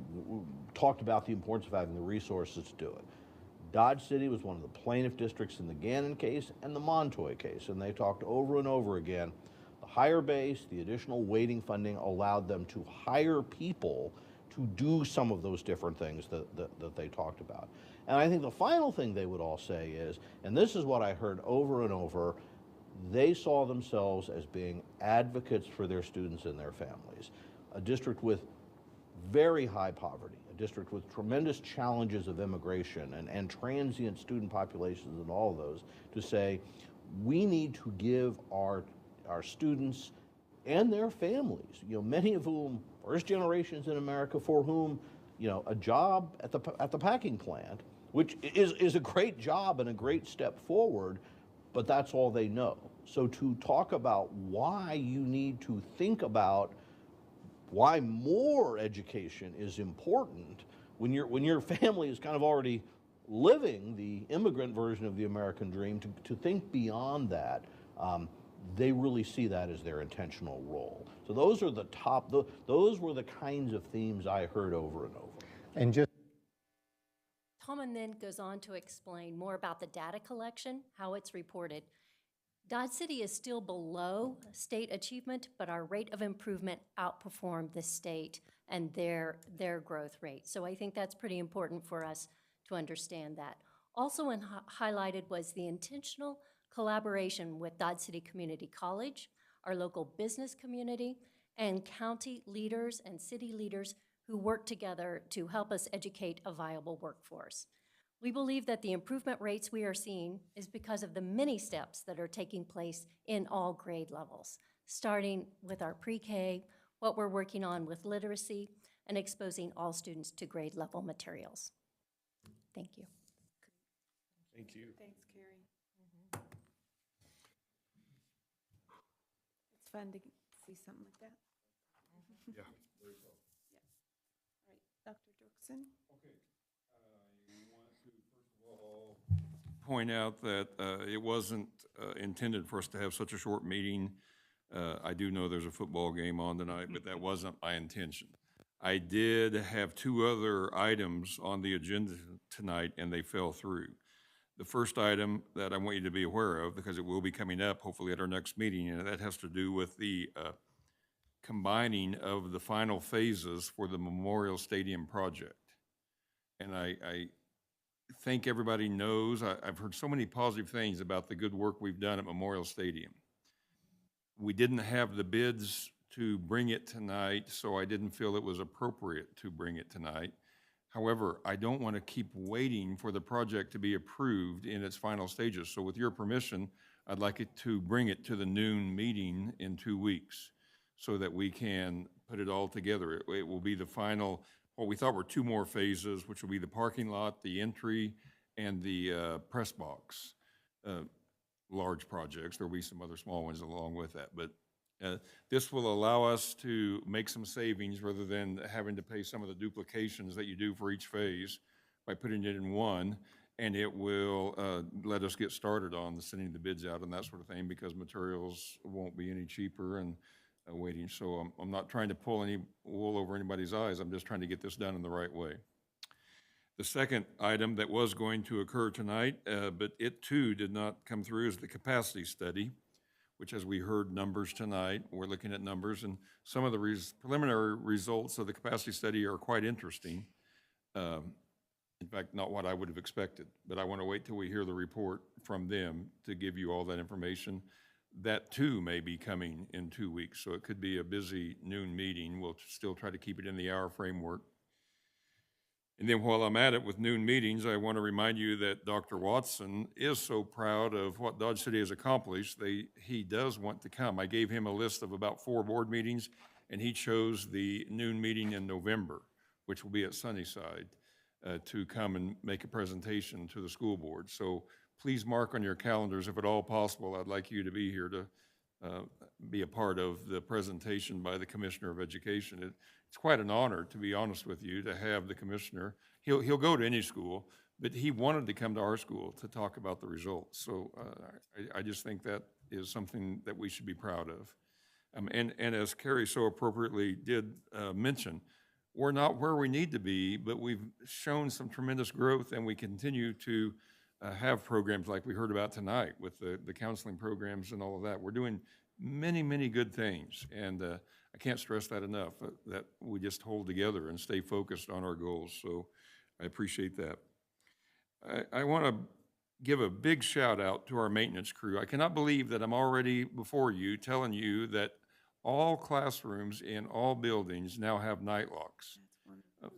talked about the importance of having the resources to do it. Dodge City was one of the plaintiff districts in the Gannon case and the Montoy case, and they talked over and over again. The higher base, the additional weighting funding allowed them to hire people to do some of those different things that they talked about. And I think the final thing they would all say is, and this is what I heard over and over, they saw themselves as being advocates for their students and their families. A district with very high poverty, a district with tremendous challenges of immigration and transient student populations and all of those, to say, we need to give our students and their families, many of whom first generations in America, for whom, a job at the packing plant, which is a great job and a great step forward, but that's all they know. So to talk about why you need to think about why more education is important when your family is kind of already living the immigrant version of the American dream, to think beyond that, they really see that as their intentional role. So those are those were the kinds of themes I heard over and over. And just Tom then goes on to explain more about the data collection, how it's reported. Dodge City is still below state achievement, but our rate of improvement outperformed the state and their growth rate. So I think that's pretty important for us to understand that. Also highlighted was the intentional collaboration with Dodge City Community College, our local business community, and county leaders and city leaders who work together to help us educate a viable workforce. We believe that the improvement rates we are seeing is because of the many steps that are taking place in all grade levels, starting with our pre-K, what we're working on with literacy, and exposing all students to grade level materials. Thank you. Thank you. Thanks, Carrie. It's fun to see something like that. Yeah, very well. All right, Dr. Dirksen. Okay. I want to, first of all, point out that it wasn't intended for us to have such a short meeting. I do know there's a football game on tonight, but that wasn't my intention. I did have 2 other items on the agenda tonight, and they fell through. The first item that I want you to be aware of, because it will be coming up hopefully at our next meeting, and that has to do with the combining of the final phases for the Memorial Stadium project. And I think everybody knows, I've heard so many positive things about the good work we've done at Memorial Stadium. We didn't have the bids to bring it tonight, so I didn't feel it was appropriate to bring it tonight. However, I don't want to keep waiting for the project to be approved in its final stages. So with your permission, I'd like it to bring it to the noon meeting in 2 weeks so that we can put it all together. It will be the final, what we thought were 2 more phases, which will be the parking lot, the entry, and the press box. Large projects. There will be some other small ones along with that. But this will allow us to make some savings rather than having to pay some of the duplications that you do for each phase by putting it in one. and it will let us get started on the sending the bids out and that sort of thing, because materials won't be any cheaper and waiting. So I'm not trying to pull any wool over anybody's eyes. I'm just trying to get this done in the right way. The second item that was going to occur tonight, but it too did not come through, is the capacity study, which, as we heard numbers tonight, we're looking at numbers, and some of the preliminary results of the capacity study are quite interesting. In fact, not what I would have expected, but I want to wait till we hear the report from them to give you all that information. That too may be coming in 2 weeks, so it could be a busy noon meeting. We'll still try to keep it in the hour framework. And then while I'm at it with noon meetings, I want to remind you that Dr. Watson is so proud of what Dodge City has accomplished. He does want to come. I gave him a list of about 4 board meetings, and he chose the noon meeting in November, which will be at Sunnyside, to come and make a presentation to the school board. So please mark on your calendars, if at all possible, I'd like you to be here to be a part of the presentation by the Commissioner of Education. It's quite an honor, to be honest with you, to have the commissioner. He'll go to any school, but he wanted to come to our school to talk about the results. So I just think that is something that we should be proud of. And as Carrie so appropriately did mention, we're not where we need to be, but we've shown some tremendous growth, and we continue to have programs like we heard about tonight with the counseling programs and all of that. We're doing many, many good things, and I can't stress that enough, that we just hold together and stay focused on our goals. So I appreciate that. I want to give a big shout out to our maintenance crew. I cannot believe that I'm already before you telling you that all classrooms in all buildings now have night locks.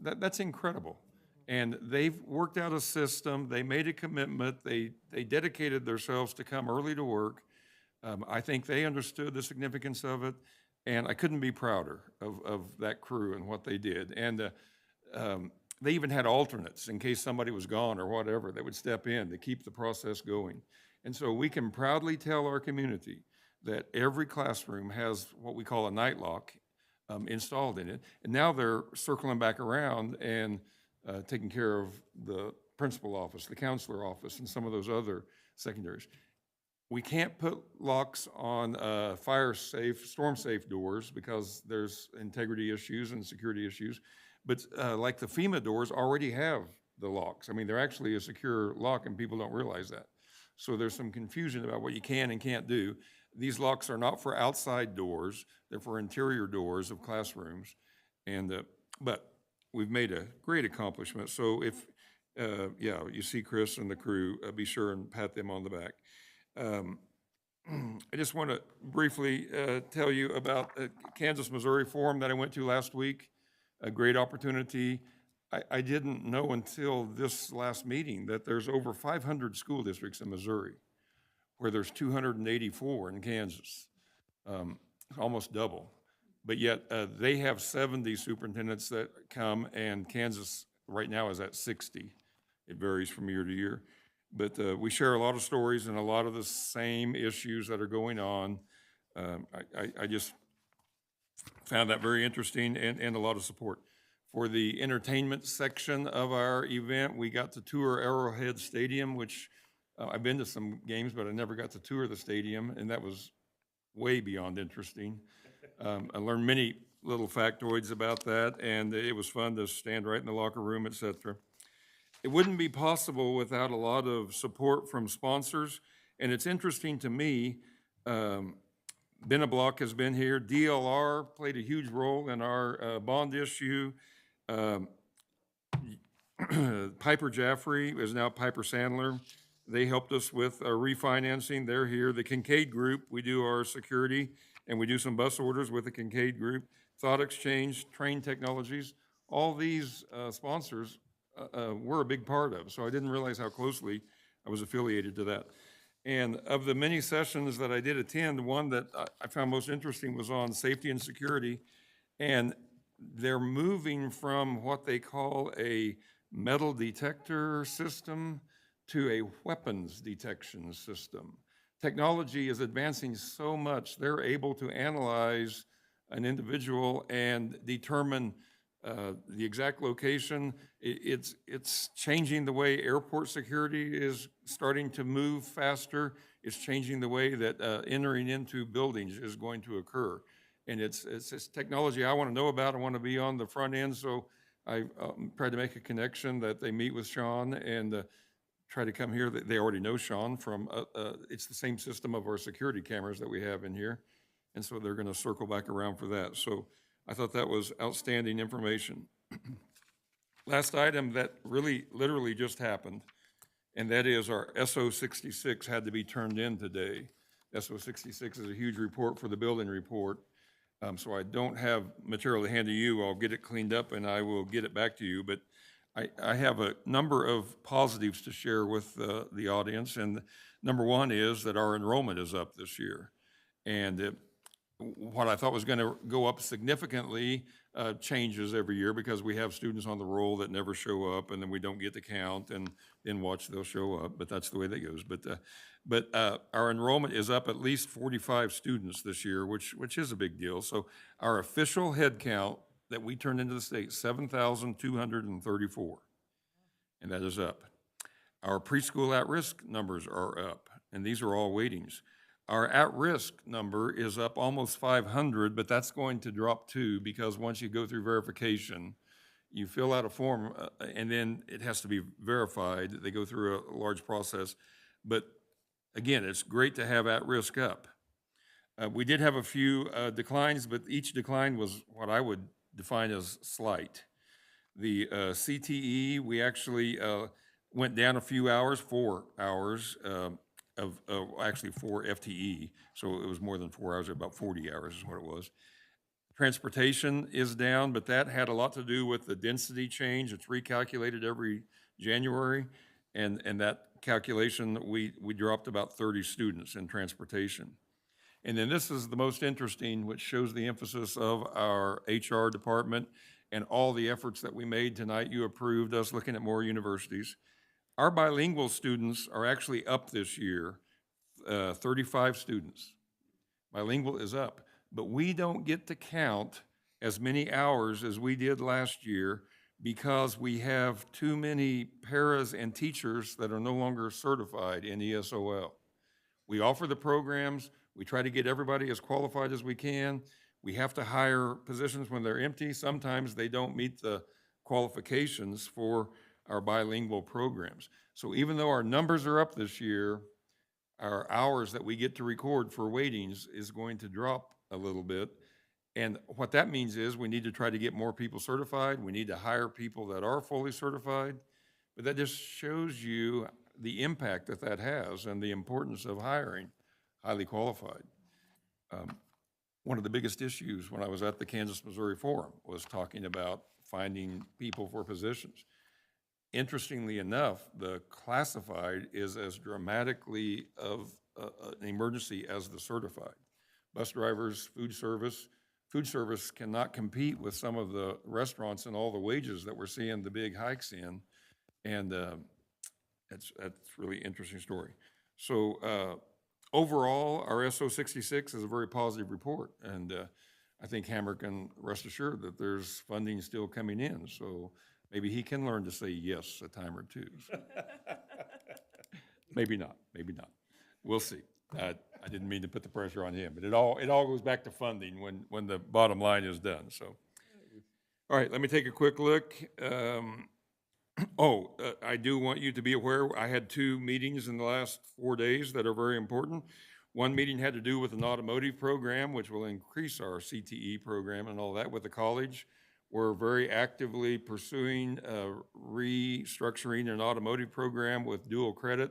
That's incredible. And they've worked out a system. They made a commitment. They dedicated themselves to come early to work. I think they understood the significance of it, and I couldn't be prouder of that crew and what they did. And they even had alternates in case somebody was gone or whatever. They would step in to keep the process going. And so we can proudly tell our community that every classroom has what we call a night lock installed in it. And now they're circling back around and taking care of the principal office, the counselor office, and some of those other secondaries. We can't put locks on fire-safe, storm-safe doors because there's integrity issues and security issues. But like the FEMA doors already have the locks. I mean, they're actually a secure lock, and people don't realize that. So there's some confusion about what you can and can't do. These locks are not for outside doors. They're for interior doors of classrooms. And but we've made a great accomplishment. So if, you see Chris and the crew, be sure and pat them on the back. I just want to briefly tell you about the Kansas-Missouri Forum that I went to last week. A great opportunity. I didn't know until this last meeting that there's over 500 school districts in Missouri, where there's 284 in Kansas, almost double. But yet they have 70 superintendents that come, and Kansas right now is at 60. It varies from year to year. But we share a lot of stories and a lot of the same issues that are going on. I just found that very interesting and a lot of support. For the entertainment section of our event, we got to tour Arrowhead Stadium, which I've been to some games, but I never got to tour the stadium, and that was way beyond interesting. I learned many little factoids about that, and it was fun to stand right in the locker room, et cetera. It wouldn't be possible without a lot of support from sponsors, and it's interesting to me, Benablock has been here, DLR played a huge role in our bond issue. Piper Jaffray is now Piper Sandler. They helped us with refinancing. They're here. The Kincaid Group, we do our security, and we do some bus orders with the Kincaid Group. Thought Exchange, Train Technologies, all these sponsors we're a big part of, so I didn't realize how closely I was affiliated to that. And of the many sessions that I did attend, one that I found most interesting was on safety and security, and they're moving from what they call a metal detector system to a weapons detection system. Technology is advancing so much, they're able to analyze an individual and determine The exact location, it's changing the way airport security is starting to move faster. It's changing the way that entering into buildings is going to occur. And it's technology I want to know about. I want to be on the front end, so I tried to make a connection that they meet with Sean and try to come here. They already know Sean from, it's the same system of our security cameras that we have in here. And so they're going to circle back around for that. So I thought that was outstanding information. Last item that really literally just happened, and that is our SO66 had to be turned in today. SO66 is a huge report for the building report. So I don't have material to hand to you. I'll get it cleaned up and I will get it back to you. But I have a number of positives to share with the audience. And number one is that our enrollment is up this year. And what I thought was going to go up significantly changes every year because we have students on the roll that never show up, and then we don't get to count, and then watch they'll show up. But that's the way that goes. But our enrollment is up at least 45 students this year, which is a big deal. So our official head count that we turned into the state, 7,234, and that is up. Our preschool at-risk numbers are up, and these are all weightings. Our at-risk number is up almost 500, but that's going to drop too because once you go through verification, you fill out a form and then it has to be verified. They go through a large process. But again, it's great to have at-risk up. We did have a few declines, but each decline was what I would define as slight. The CTE, we actually went down a few hours, 4 hours, actually 4 FTE, so it was more than 4 hours, about 40 hours is what it was. Transportation is down, but that had a lot to do with the density change. It's recalculated every January, and that calculation, we dropped about 30 students in transportation. And then this is the most interesting, which shows the emphasis of our HR department and all the efforts that we made tonight. You approved us looking at more universities. Our bilingual students are actually up this year, 35 students. Bilingual is up, but we don't get to count as many hours as we did last year because we have too many paras and teachers that are no longer certified in ESOL. We offer the programs. We try to get everybody as qualified as we can. We have to hire positions when they're empty. Sometimes they don't meet the qualifications for our bilingual programs. So even though our numbers are up this year, our hours that we get to record for weightings is going to drop a little bit. And what that means is we need to try to get more people certified. We need to hire people that are fully certified. But that just shows you the impact that that has and the importance of hiring highly qualified. One of the biggest issues when I was at the Kansas-Missouri Forum was talking about finding people for positions. Interestingly enough, the classified is as dramatically of an emergency as the certified. Bus drivers, food service cannot compete with some of the restaurants and all the wages that we're seeing the big hikes in, and that's really interesting story. So overall, our SO66 is a very positive report, and I think Hammer can rest assured that there's funding still coming in, so maybe he can learn to say yes a time or two. So. Maybe not. We'll see. I didn't mean to put the pressure on him, but it all goes back to funding when the bottom line is done. So, all right, let me take a quick look. I do want you to be aware, I had 2 meetings in the last 4 days that are very important. One meeting had to do with an automotive program, which will increase our CTE program and all that with the college. We're very actively pursuing restructuring an automotive program with dual credit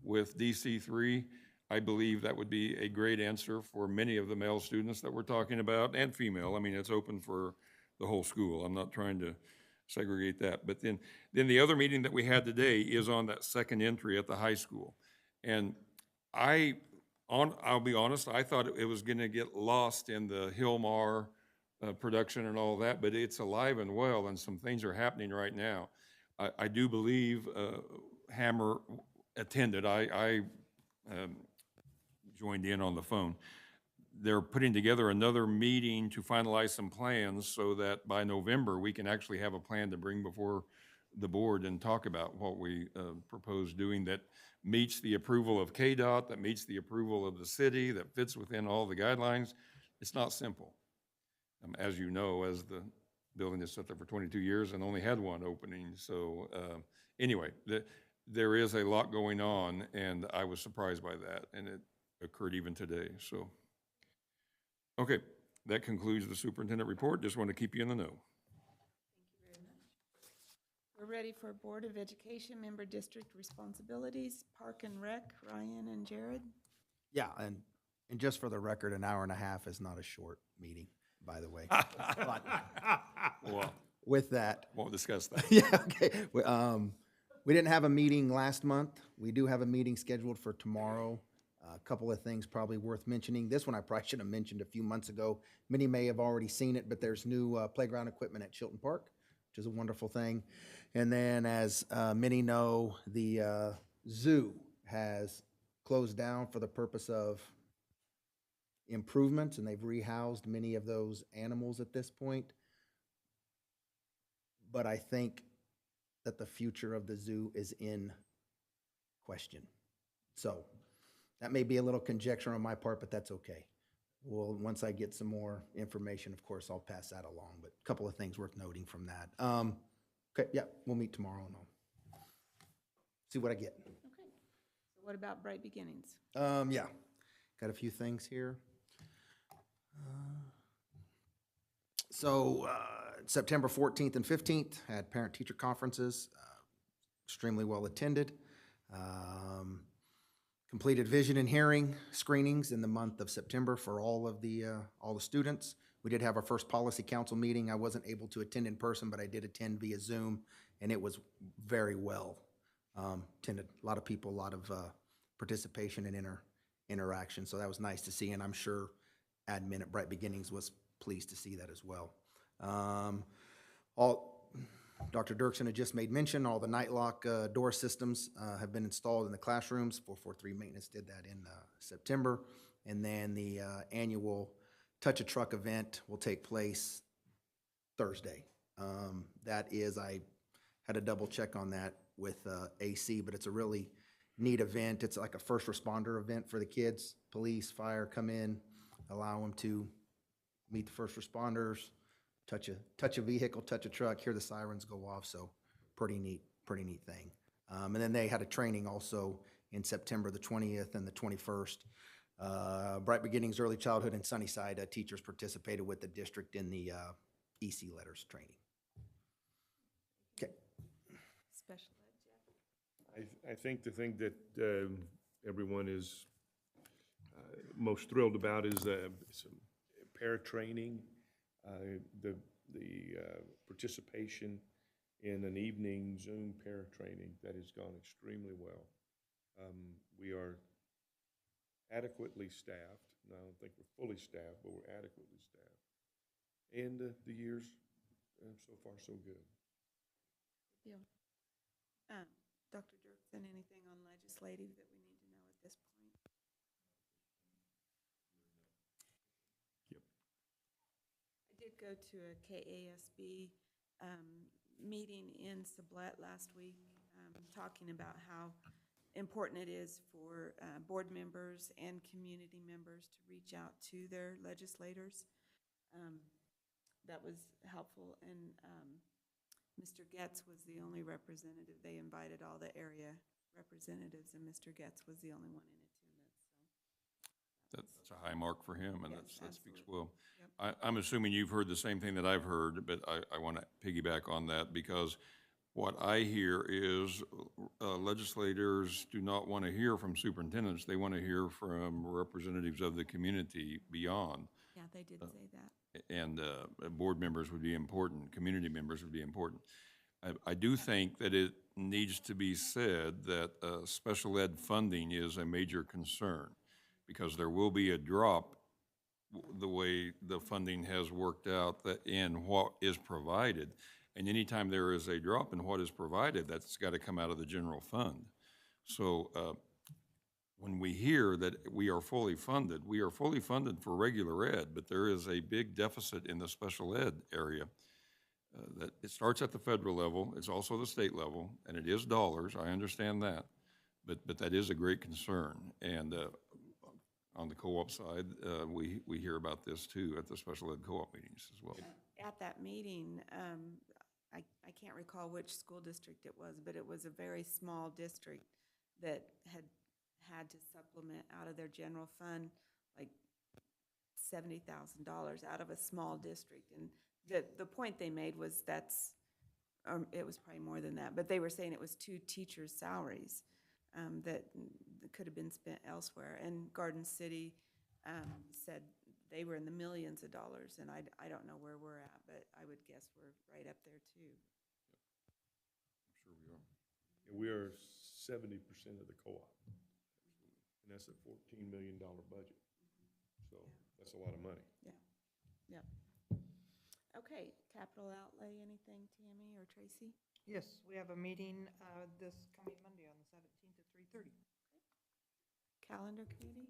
with DC3. I believe that would be a great answer for many of the male students that we're talking about, and female. I mean, it's open for the whole school. I'm not trying to segregate that. But then the other meeting that we had today is on that second entry at the high school. And I'll be honest, I thought it was going to get lost in the Hillmar production and all that, but it's alive and well, and some things are happening right now. I do believe Hammer attended. I joined in on the phone. they're putting together another meeting to finalize some plans so that by November, we can actually have a plan to bring before the board and talk about what we propose doing that meets the approval of KDOT, that meets the approval of the city, that fits within all the guidelines. It's not simple. As you know, as the building has sat there for 22 years and only had one opening. So anyway, there is a lot going on, and I was surprised by that, and it occurred even today. So, okay, that concludes the superintendent report. Just want to keep you in the know. We're ready for Board of Education member district responsibilities. Park and Rec, Ryan and Jared. Yeah, and just for the record, an hour and a half is not a short meeting, by the way. But Well, with that. won't discuss that. Yeah, okay. We didn't have a meeting last month. We do have a meeting scheduled for tomorrow. A couple of things probably worth mentioning. This one I probably should have mentioned a few months ago. Many may have already seen it, but there's new playground equipment at Chilton Park, which is a wonderful thing. And then as many know, the zoo has closed down for the purpose of improvements, and they've rehoused many of those animals at this point. But I think that the future of the zoo is in question. So that may be a little conjecture on my part, but that's okay. Well, once I get some more information, of course, I'll pass that along. But a couple of things worth noting from that. Okay, yeah, we'll meet tomorrow and I'll see what I get. Okay. So what about Bright Beginnings? Yeah, got a few things here. September 14th and 15th, had parent-teacher conferences, extremely well attended. Completed vision and hearing screenings in the month of September for all the students. We did have our first policy council meeting. I wasn't able to attend in person, but I did attend via Zoom, and it was very well attended. A lot of people, a lot of participation and interaction, so that was nice to see, and I'm sure admin at Bright Beginnings was pleased to see that as well. Dr. Dirksen had just made mention, all the night lock door systems have been installed in the classrooms. 443 Maintenance did that in September. And then the annual Touch a Truck event will take place Thursday. That is, I had a double check on that with AC, but it's a really neat event. It's like a first responder event for the kids. Police, fire come in, allow them to meet the first responders, touch a vehicle, touch a truck, hear the sirens go off. So pretty neat thing. And then they had a training also in September the 20th and the 21st. Bright Beginnings Early Childhood and Sunnyside teachers participated with the district in the EC letters training. Okay. Special ed, Jeff? I think the thing that everyone is most thrilled about is some para-training, the participation in an evening Zoom para-training that has gone extremely well. We are adequately staffed. I don't think we're fully staffed, but we're adequately staffed. And the years, so far, so good. Good deal. Dr. Dirksen, anything on legislative that we need to know at this point? Yep. I did go to a KASB meeting in Sublette last week, talking about how important it is for board members and community members to reach out to their legislators. That was helpful, and Mr. Getz was the only representative. They invited all the area representatives, and Mr. Getz was the only one in attendance. So that's a high mark for him, and yes, that speaks absolutely. well. Yep. I'm assuming you've heard the same thing that I've heard, but I want to piggyback on that because what I hear is legislators do not want to hear from superintendents. They want to hear from representatives of the community beyond. Yeah, they did say that. And board members would be important, community members would be important. I do think that it needs to be said that special ed funding is a major concern because there will be a drop the way the funding has worked out in what is provided. And anytime there is a drop in what is provided, that's got to come out of the general fund. So when we hear that we are fully funded for regular ed, but there is a big deficit in the special ed area. That it starts at the federal level, it's also the state level, and it is dollars, I understand that, but that is a great concern. And on the co-op side, we hear about this too at the special ed co-op meetings as well. At that meeting, I can't recall which school district it was, but it was a very small district that had to supplement out of their general fund, like $70,000 out of a small district. And the point they made was it was probably more than that, but they were saying it was 2 teachers' salaries that could have been spent elsewhere. And Garden City said they were in the millions of dollars, and I don't know where we're at, but I would guess we're right up there too. I'm sure we are. And we are 70% of the co-op. And that's a $14 million budget. So that's a lot of money. Yeah. Okay, capital outlay, anything, Tammy or Tracy? Yes, we have a meeting this coming Monday on the 17th at 3:30. Calendar committee?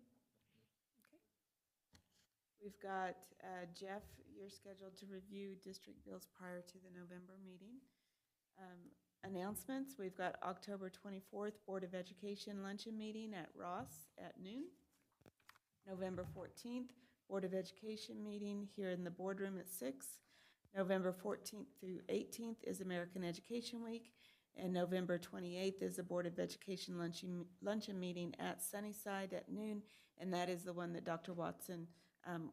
Okay. We've got Jeff, you're scheduled to review district bills prior to the November meeting. Announcements, we've got October 24th Board of Education luncheon meeting at Ross at noon. November 14th, Board of Education meeting here in the boardroom at 6. November 14th through 18th is American Education Week, and November 28th is the Board of Education luncheon meeting at Sunnyside at noon, and that is the one that Dr. Watson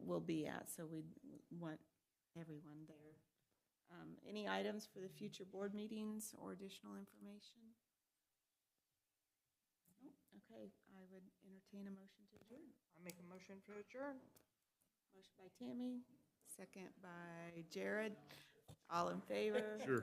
will be at, so we want everyone there. Any items for the future board meetings or additional information? No? Okay, I would entertain a motion to adjourn. I make a motion to adjourn. Motion by Tammy, second by Jared. All in favor? Sure.